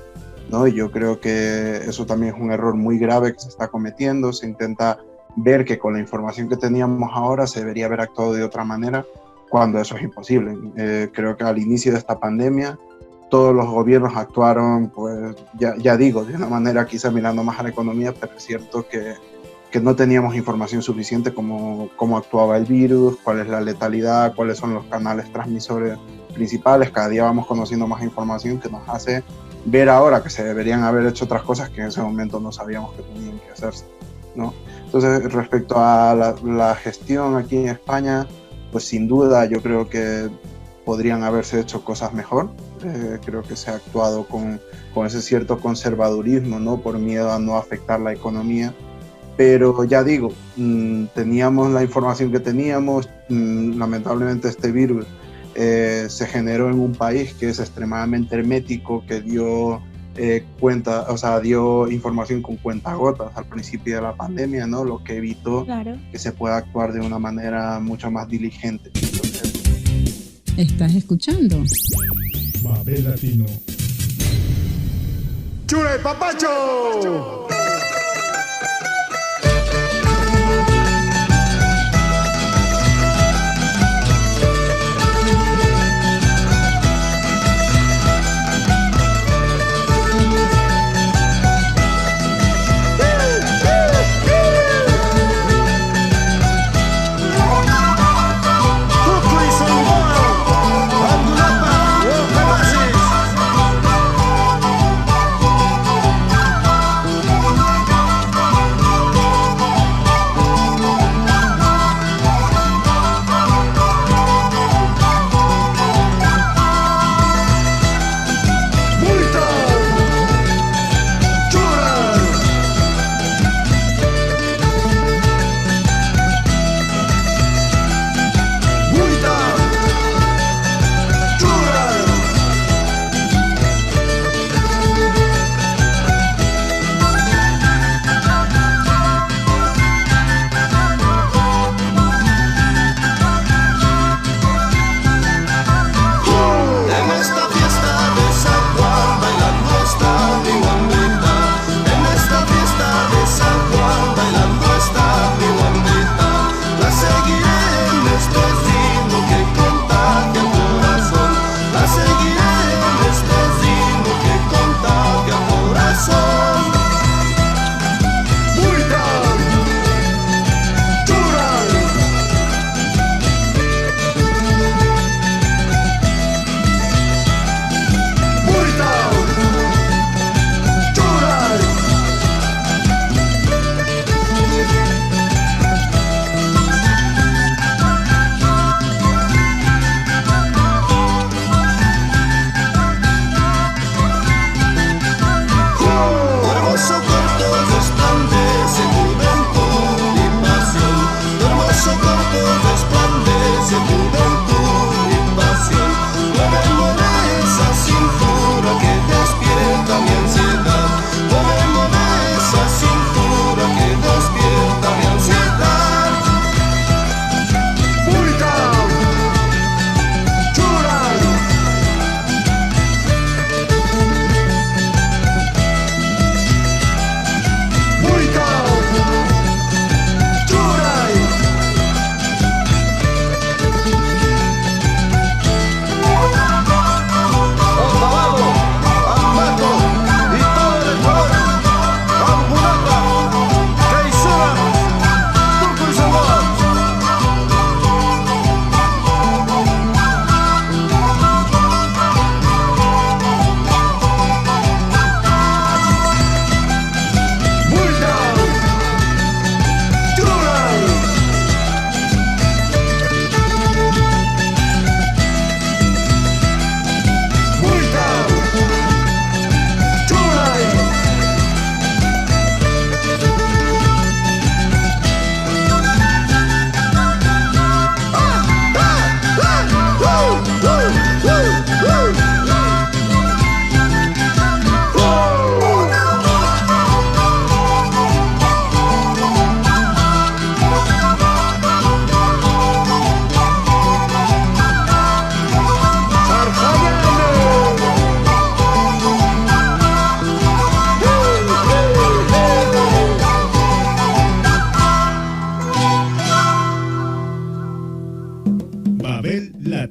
¿no? Y yo creo que eso también es un error muy grave que se está cometiendo. Se intenta ver que con la información que teníamos ahora se debería haber actuado de otra manera, cuando eso es imposible. Creo que al inicio de esta pandemia todos los gobiernos actuaron, pues ya digo, de una manera quizá mirando más a la economía, pero es cierto que no teníamos información suficiente cómo actuaba el virus, cuál es la letalidad, cuáles son los canales transmisores principales. Cada día vamos conociendo más información que nos hace ver ahora que se deberían haber hecho otras cosas que en ese momento no sabíamos que tenían que hacerse, ¿no? Entonces, respecto a la gestión aquí en España, pues sin duda yo creo que podrían haberse hecho cosas mejor. Creo que se ha actuado con ese cierto conservadurismo, ¿no? Por miedo a no afectar la economía. Pero ya digo, teníamos la información que teníamos. Lamentablemente este virus se generó en un país que es extremadamente hermético, que dio dio información con cuentagotas al principio de la pandemia, ¿no? Lo que evitó que se pueda actuar de una manera mucho más diligente. Entonces, ¿estás escuchando? Babel Latino. ¡Chure papacho!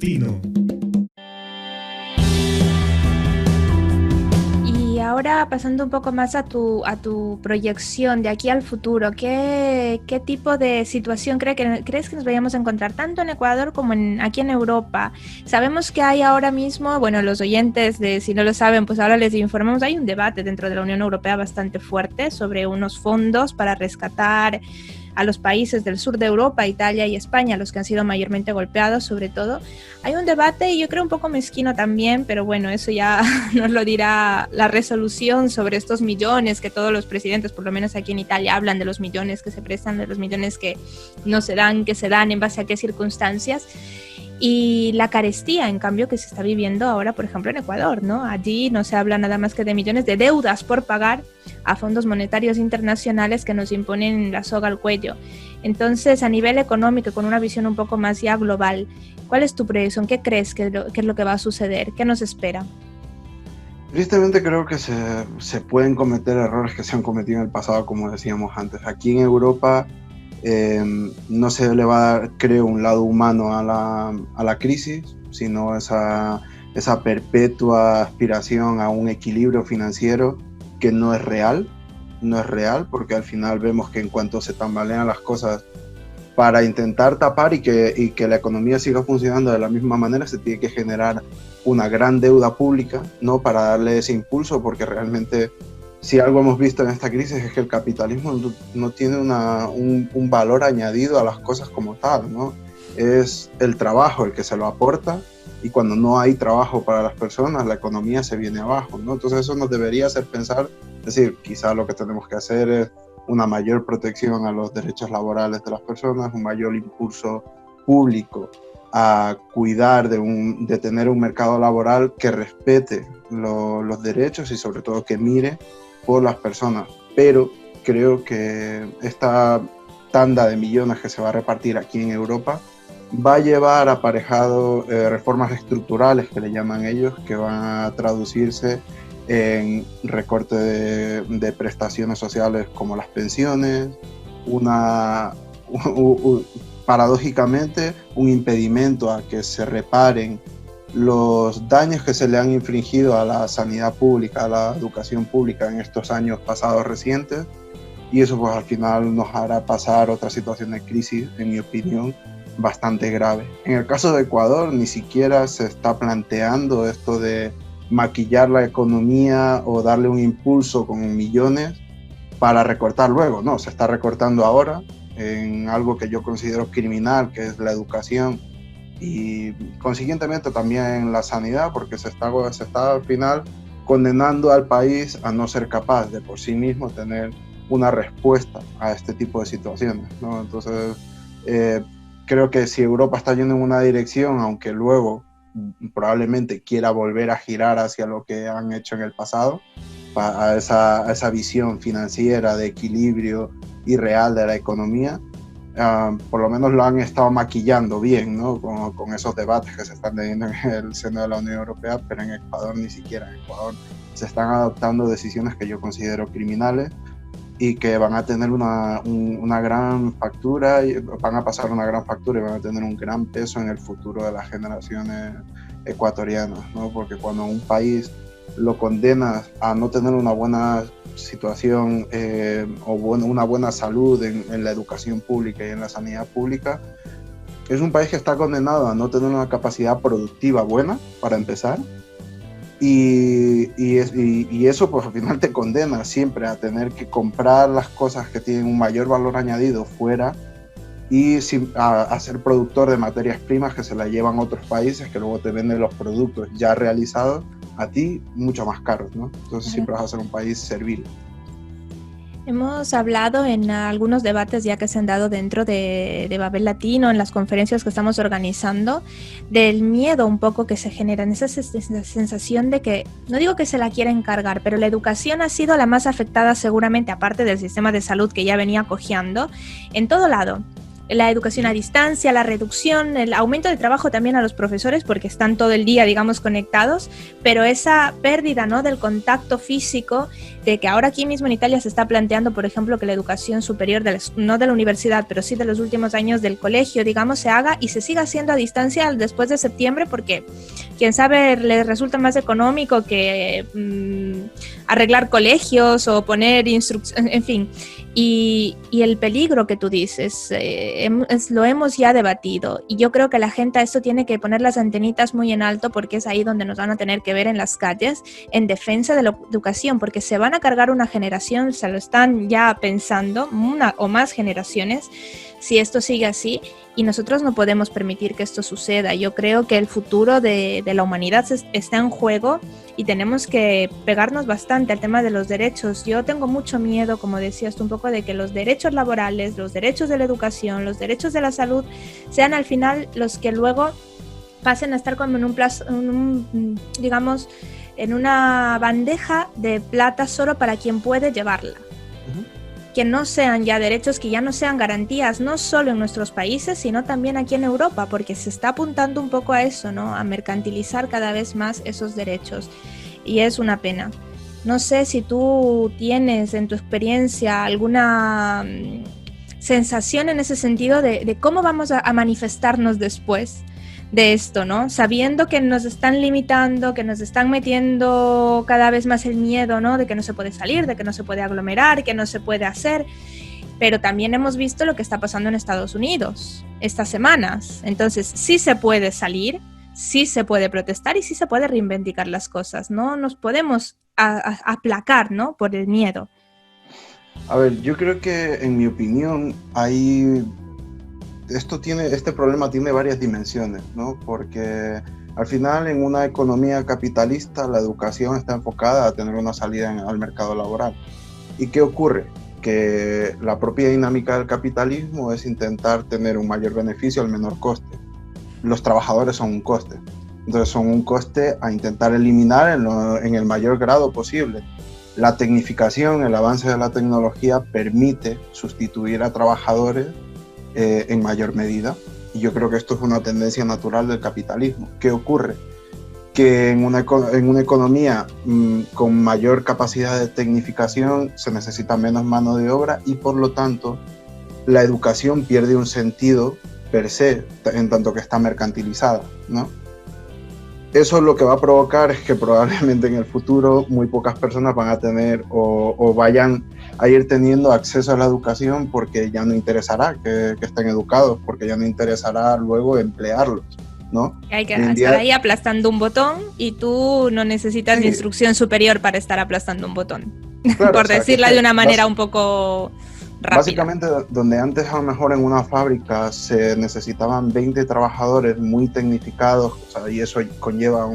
Latino. Y ahora pasando un poco más a tu proyección de aquí al futuro, ¿qué tipo de situación crees que nos vayamos a encontrar tanto en Ecuador como aquí en Europa? Sabemos que hay ahora mismo, bueno, los oyentes, si no lo saben, pues ahora les informamos, hay un debate dentro de la Unión Europea bastante fuerte sobre unos fondos para rescatar a los países del sur de Europa, Italia y España, los que han sido mayormente golpeados sobre todo. Hay un debate y yo creo un poco mezquino también, pero bueno, eso ya nos lo dirá la resolución sobre estos millones que todos los presidentes, por lo menos aquí en Italia, hablan de los millones que se prestan, de los millones que no se dan, que se dan, en base a qué circunstancias. Y la carestía, en cambio, que se está viviendo ahora, por ejemplo, en Ecuador, ¿no? Allí no se habla nada más que de millones de deudas por pagar a fondos monetarios internacionales que nos imponen la soga al cuello. Entonces, a nivel económico, con una visión un poco más ya global, ¿cuál es tu proyección? ¿Qué crees que es lo que va a suceder? ¿Qué nos espera? Tristemente creo que se pueden cometer errores que se han cometido en el pasado, como decíamos antes. Aquí en Europa no se le va a dar, creo, un lado humano a la crisis, sino esa perpetua aspiración a un equilibrio financiero que no es real, porque al final vemos que en cuanto se tambalean las cosas para intentar tapar y que la economía siga funcionando de la misma manera, se tiene que generar una gran deuda pública, ¿no? Para darle ese impulso, porque realmente si algo hemos visto en esta crisis es que el capitalismo no tiene un valor añadido a las cosas como tal, ¿no? Es el trabajo el que se lo aporta, y cuando no hay trabajo para las personas, la economía se viene abajo, ¿no? Entonces eso nos debería hacer pensar, es decir, quizá lo que tenemos que hacer es una mayor protección a los derechos laborales de las personas, un mayor impulso público a cuidar de tener un mercado laboral que respete los derechos y sobre todo que mire por las personas. Pero creo que esta tanda de millones que se va a repartir aquí en Europa va a llevar aparejado reformas estructurales, que le llaman ellos, que van a traducirse en recorte de prestaciones sociales como las pensiones, paradójicamente un impedimento a que se reparen los daños que se le han infligido a la sanidad pública, a la educación pública en estos años pasados recientes, y eso pues al final nos hará pasar otra situación de crisis, en mi opinión, bastante grave. En el caso de Ecuador ni siquiera se está planteando esto de maquillar la economía o darle un impulso con millones para recortar luego, no, se está recortando ahora en algo que yo considero criminal, que es la educación, y consiguientemente también en la sanidad, porque se está al final condenando al país a no ser capaz de por sí mismo tener una respuesta a este tipo de situaciones, ¿no? Entonces creo que si Europa está yendo en una dirección, aunque luego probablemente quiera volver a girar hacia lo que han hecho en el pasado, a esa visión financiera de equilibrio y real de la economía, por lo menos lo han estado maquillando bien, ¿no? Con esos debates que se están teniendo en el seno de la Unión Europea, pero en Ecuador ni siquiera. En Ecuador se están adoptando decisiones que yo considero criminales y que van a tener una gran factura, van a pasar una gran factura y van a tener un gran peso en el futuro de las generaciones ecuatorianas, ¿no? Porque cuando un país lo condenas a no tener una buena situación o una buena salud en la educación pública y en la sanidad pública, es un país que está condenado a no tener una capacidad productiva buena, para empezar, y eso pues al final te condena siempre a tener que comprar las cosas que tienen un mayor valor añadido fuera y a ser productor de materias primas que se las llevan a otros países que luego te venden los productos ya realizados a ti mucho más caros, ¿no? Entonces siempre vas a ser un país servil. Hemos hablado en algunos debates ya que se han dado dentro de Babel Latino, en las conferencias que estamos organizando, del miedo un poco que se genera, esa sensación de que, no digo que se la quiera encargar, pero la educación ha sido la más afectada seguramente, aparte del sistema de salud que ya venía cojeando, en todo lado. la educación a distancia, la reducción, el aumento de trabajo también a los profesores porque están todo el día, digamos, conectados, pero esa pérdida, ¿no?, del contacto físico, de que ahora aquí mismo en Italia se está planteando, por ejemplo, que la educación superior, no de la universidad, pero sí de los últimos años del colegio, digamos, se haga y se siga haciendo a distancia después de septiembre porque, quién sabe, les resulta más económico que arreglar colegios o poner instrucciones, en fin. Y el peligro que tú dices, lo hemos ya debatido y yo creo que la gente a esto tiene que poner las antenitas muy en alto porque es ahí donde nos van a tener que ver en las calles en defensa de la educación, porque se van a cargar una generación, se lo están ya pensando, una o más generaciones, si esto sigue así, y nosotros no podemos permitir que esto suceda. Yo creo que el futuro de la humanidad está en juego y tenemos que pegarnos bastante al tema de los derechos. Yo tengo mucho miedo, como decías tú un poco, de que los derechos laborales, los derechos de la educación, los derechos de la salud sean al final los que luego pasen a estar como en un plazo, digamos, en una bandeja de plata solo para quien puede llevarla. Que no sean ya derechos, que ya no sean garantías, no solo en nuestros países, sino también aquí en Europa, porque se está apuntando un poco a eso, ¿no?, a mercantilizar cada vez más esos derechos, y es una pena. No sé si tú tienes en tu experiencia alguna sensación en ese sentido de cómo vamos a manifestarnos después de esto, ¿no? Sabiendo que nos están limitando, que nos están metiendo cada vez más el miedo, ¿no?, de que no se puede salir, de que no se puede aglomerar, que no se puede hacer, pero también hemos visto lo que está pasando en Estados Unidos estas semanas. Entonces, sí se puede salir, sí se puede protestar y sí se puede reivindicar las cosas, no nos podemos aplacar, ¿no?, por el miedo. A ver, yo creo que, en mi opinión, este problema tiene varias dimensiones, ¿no? Porque al final, en una economía capitalista, la educación está enfocada a tener una salida al mercado laboral. ¿Y qué ocurre? Que la propia dinámica del capitalismo es intentar tener un mayor beneficio al menor coste. Los trabajadores son un coste. Entonces son un coste a intentar eliminar en el mayor grado posible. La tecnificación, el avance de la tecnología permite sustituir a trabajadores en mayor medida, y yo creo que esto es una tendencia natural del capitalismo. ¿Qué ocurre? Que en una economía con mayor capacidad de tecnificación se necesita menos mano de obra y por lo tanto la educación pierde un sentido per se, en tanto que está mercantilizada, ¿no? Eso lo que va a provocar es que probablemente en el futuro muy pocas personas van a tener o vayan a ir teniendo acceso a la educación porque ya no interesará que estén educados, porque ya no interesará luego emplearlos, ¿no? Hay que estar ahí aplastando un botón y tú no necesitas instrucción superior para estar aplastando un botón, claro, por decirla de una manera un poco rápida. Básicamente, donde antes a lo mejor en una fábrica se necesitaban 20 trabajadores muy tecnificados, o sea, y eso conlleva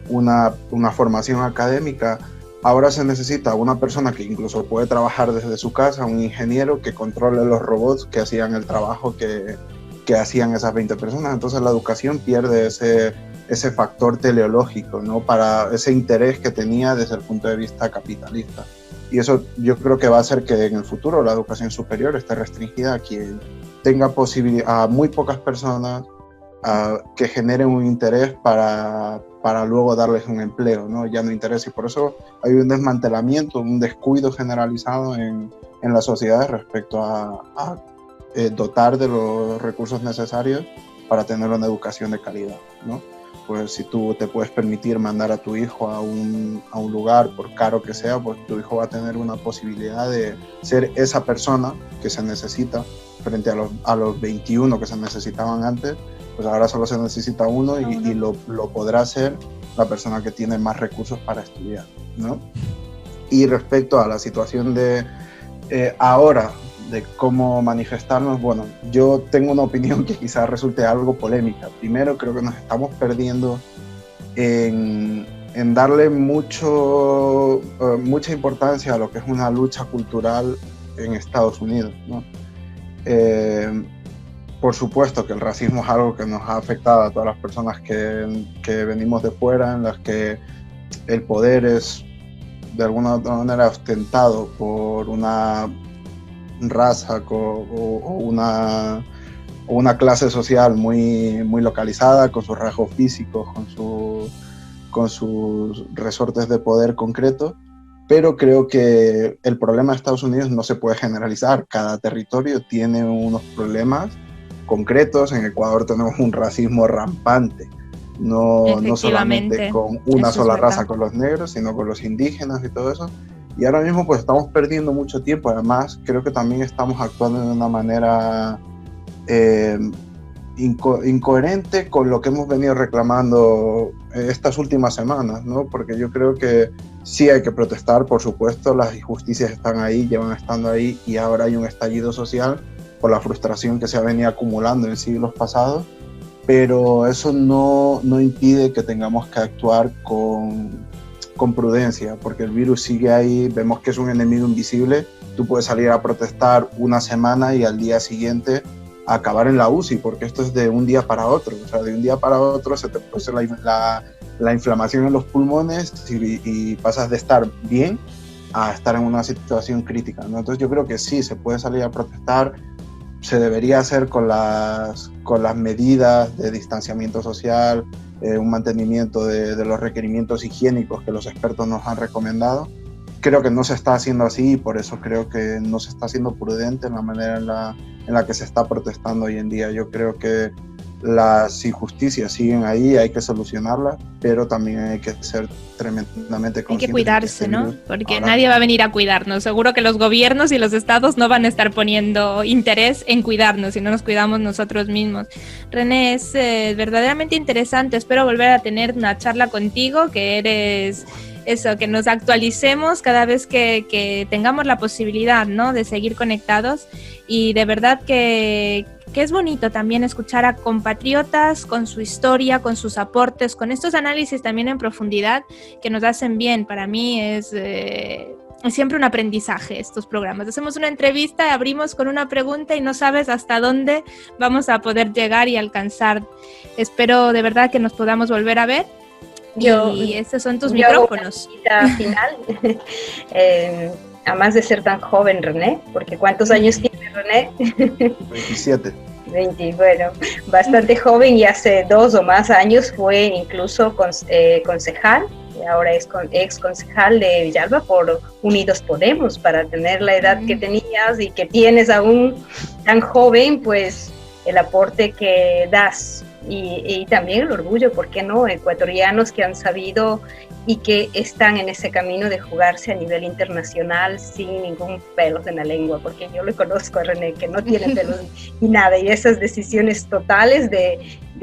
una formación académica, ahora se necesita una persona que incluso puede trabajar desde su casa, un ingeniero que controle los robots que hacían el trabajo que hacían esas 20 personas. Entonces la educación pierde ese factor teleológico, ¿no?, para ese interés que tenía desde el punto de vista capitalista. Y eso yo creo que va a hacer que en el futuro la educación superior esté restringida a quien tenga a muy pocas personas que generen un interés para luego darles un empleo, ¿no? Ya no interesa, y por eso hay un desmantelamiento, un descuido generalizado en la sociedad respecto a dotar de los recursos necesarios para tener una educación de calidad, ¿no? Pues si tú te puedes permitir mandar a tu hijo a un lugar, por caro que sea, pues tu hijo va a tener una posibilidad de ser esa persona que se necesita frente a los 21 que se necesitaban antes. Pues ahora solo se necesita uno y lo podrá hacer la persona que tiene más recursos para estudiar, ¿no? Y respecto a la situación de ahora, de cómo manifestarnos, bueno, yo tengo una opinión que quizás resulte algo polémica. Primero, creo que nos estamos perdiendo en darle mucha importancia a lo que es una lucha cultural en Estados Unidos, ¿no? Por supuesto que el racismo es algo que nos ha afectado a todas las personas que venimos de fuera, en las que el poder es de alguna otra manera ostentado por una raza o una clase social muy, muy localizada, con sus rasgos físicos, con sus resortes de poder concretos, pero creo que el problema de Estados Unidos no se puede generalizar. Cada territorio tiene unos problemas concretos. En Ecuador tenemos un racismo rampante, no solamente con una sola raza, con los negros, sino con los indígenas y todo eso. Y ahora mismo pues estamos perdiendo mucho tiempo. Además, creo que también estamos actuando de una manera incoherente con lo que hemos venido reclamando estas últimas semanas, ¿no? Porque yo creo que sí hay que protestar, por supuesto, las injusticias están ahí, llevan estando ahí, y ahora hay un estallido social por la frustración que se ha venido acumulando en siglos pasados, pero eso no impide que tengamos que actuar con prudencia, porque el virus sigue ahí, vemos que es un enemigo invisible. Tú puedes salir a protestar una semana y al día siguiente acabar en la UCI, porque esto es de un día para otro. O sea, de un día para otro se te produce la inflamación en los pulmones y pasas de estar bien a estar en una situación crítica, ¿no? Entonces yo creo que sí, se puede salir a protestar, se debería hacer con las medidas de distanciamiento social, un mantenimiento de los requerimientos higiénicos que los expertos nos han recomendado. Creo que no se está haciendo así, y por eso creo que no se está siendo prudente en la manera en la que se está protestando hoy en día. Yo creo que las injusticias siguen ahí, hay que solucionarlas, pero también hay que ser tremendamente conscientes. Hay que cuidarse, ¿no? Porque nadie va a venir a cuidarnos. Seguro que los gobiernos y los estados no van a estar poniendo interés en cuidarnos si no nos cuidamos nosotros mismos. René, es verdaderamente interesante. Espero volver a tener una charla contigo, que eres... eso, que nos actualicemos cada vez que tengamos la posibilidad, ¿no?, de seguir conectados, y de verdad que es bonito también escuchar a compatriotas con su historia, con sus aportes, con estos análisis también en profundidad que nos hacen bien. Para mí es siempre un aprendizaje estos programas. Hacemos una entrevista, abrimos con una pregunta y no sabes hasta dónde vamos a poder llegar y alcanzar. Espero de verdad que nos podamos volver a ver. Y estos son tus micrófonos. Final, además de ser tan joven, René, porque ¿cuántos años tiene René? 27. 20, bueno, bastante joven, y hace 2 o más años fue incluso concejal, y ahora es ex concejal de Villalba por Unidos Podemos. Para tener la edad que tenías y que tienes aún tan joven, pues el aporte que das. Y también el orgullo, ¿por qué no?, ecuatorianos que han sabido y que están en ese camino de jugarse a nivel internacional sin ningún pelos en la lengua, porque yo le conozco a René, que no tiene pelos ni nada, y esas decisiones totales de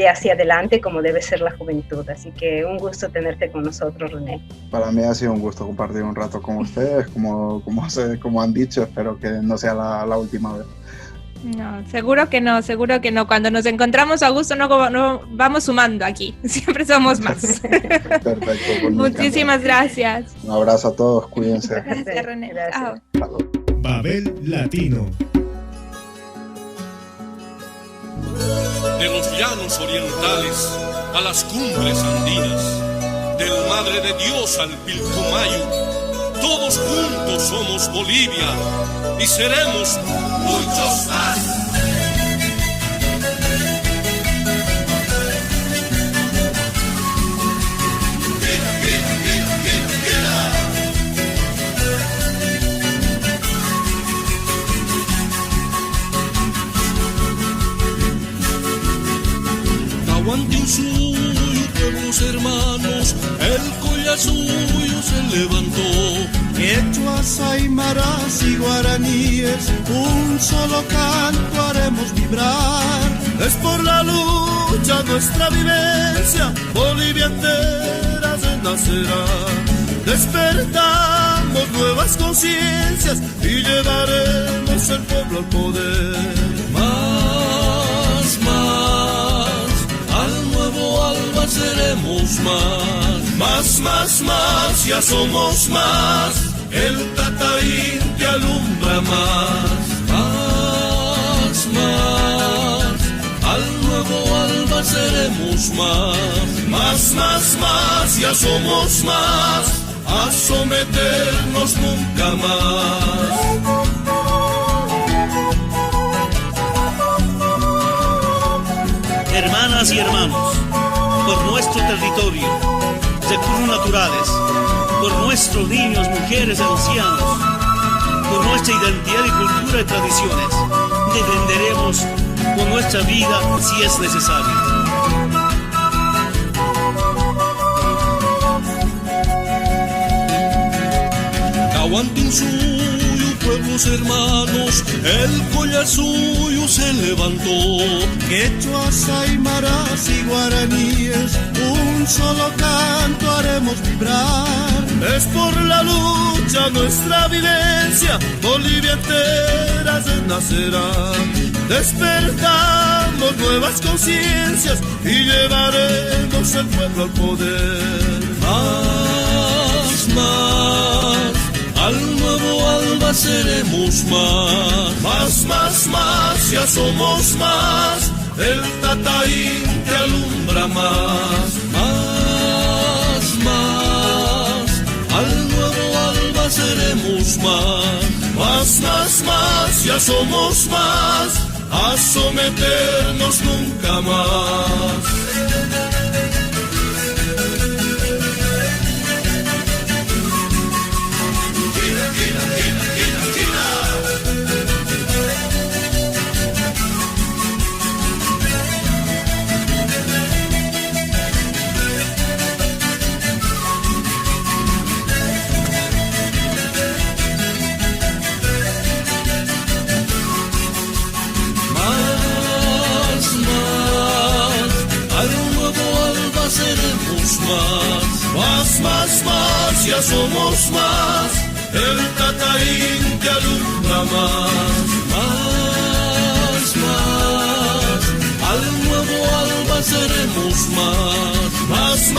hacia adelante, como debe ser la juventud. Así que un gusto tenerte con nosotros, René. Para mí ha sido un gusto compartir un rato con ustedes, como han dicho. Espero que no sea la última vez. No, seguro que no. Cuando nos encontramos, Augusto, no vamos sumando aquí. Siempre somos más. Perfecto. Pues muchísimas gracias. Un abrazo a todos, cuídense. Gracias, René. Gracias. Babel Latino. De los llanos orientales a las cumbres andinas, del Madre de Dios al Pilcomayo, todos juntos somos Bolivia y seremos muchos más. Tahuantinsuyo, pueblos hermanos, el Collasuyo se levantó. Quechuas, aymaras y guaraníes, un solo canto haremos vibrar. Es por la lucha nuestra vivencia, Bolivia entera renacerá. Despertamos nuevas conciencias y llevaremos el pueblo al poder. Más, al nuevo alba seremos más, ya somos más. El Tataín te alumbra más, al nuevo alba seremos más, ya somos más, a someternos nunca más. hermanas y hermanos, por nuestro territorio, recursos naturales, por nuestros niños, mujeres, ancianos, por nuestra identidad y cultura y tradiciones, defenderemos con nuestra vida si es necesario. Tahuantinsuyo, pueblos hermanos, el collar suyo se levantó. Quechuas, aymaras y guaraníes, un solo canto haremos vibrar. Es por la lucha nuestra vivencia, Bolivia entera renacerá. Despertamos nuevas conciencias y llevaremos el pueblo al poder. Más, al nuevo alba seremos más, ya somos más, el Tataín te alumbra más, al nuevo alba seremos más, ya somos más, a someternos nunca más. Más, ya somos más, el Tataín te alumbra más, al nuevo alba seremos más,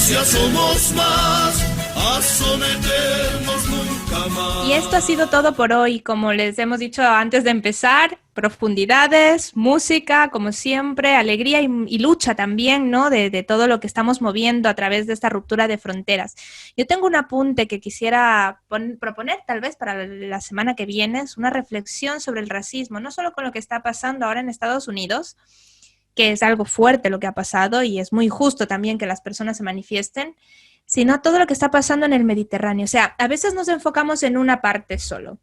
ya somos más, a someternos nunca más. Y esto ha sido todo por hoy. Como les hemos dicho antes de empezar, profundidades, música, como siempre, alegría y lucha también, ¿no? De todo lo que estamos moviendo a través de esta ruptura de fronteras. Yo tengo un apunte que quisiera proponer tal vez para la semana que viene, es una reflexión sobre el racismo, no solo con lo que está pasando ahora en Estados Unidos, que es algo fuerte lo que ha pasado y es muy justo también que las personas se manifiesten, sino todo lo que está pasando en el Mediterráneo. O sea, a veces nos enfocamos en una parte solo.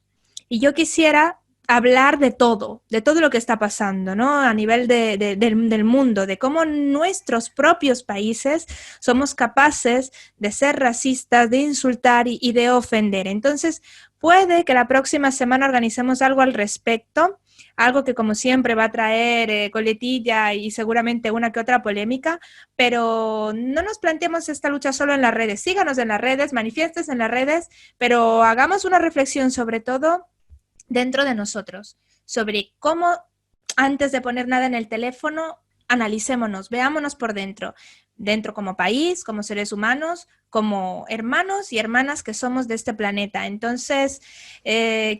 Y yo quisiera hablar de todo lo que está pasando, ¿no? A nivel del mundo, de cómo nuestros propios países somos capaces de ser racistas, de insultar y de ofender. Entonces, puede que la próxima semana organicemos algo al respecto, algo que como siempre va a traer coletilla y seguramente una que otra polémica, pero no nos planteemos esta lucha solo en las redes. Síganos en las redes, manifiéstense en las redes, pero hagamos una reflexión sobre todo dentro de nosotros, sobre cómo antes de poner nada en el teléfono, analicémonos, veámonos por dentro como país, como seres humanos, como hermanos y hermanas que somos de este planeta. Entonces,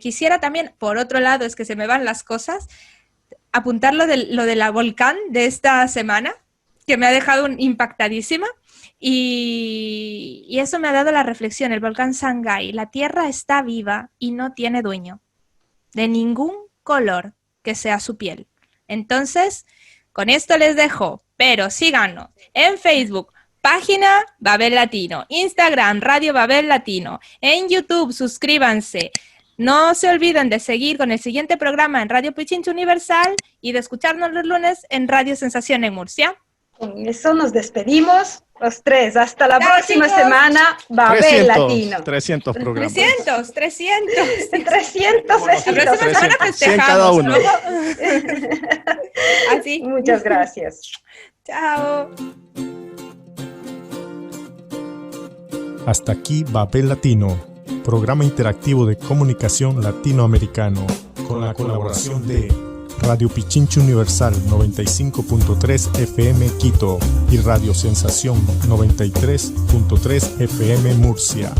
quisiera también, por otro lado, es que se me van las cosas, apuntar lo de la volcán de esta semana, que me ha dejado impactadísima, y eso me ha dado la reflexión, el volcán Sangay, la tierra está viva y no tiene dueño, de ningún color que sea su piel. Entonces, con esto les dejo, pero síganos en Facebook, página Babel Latino, Instagram, Radio Babel Latino, en YouTube, suscríbanse. No se olviden de seguir con el siguiente programa en Radio Pichincha Universal y de escucharnos los lunes en Radio Sensación en Murcia. Con eso nos despedimos los tres. Hasta la próxima semana, Babel Latino. 300 programas. 300. 300 La próxima semana festejamos. 100 cada uno. Así. Muchas gracias. Chao. Hasta aquí Babel Latino, programa interactivo de comunicación latinoamericano, con la colaboración de Radio Pichincha Universal 95.3 FM Quito y Radio Sensación 93.3 FM Murcia.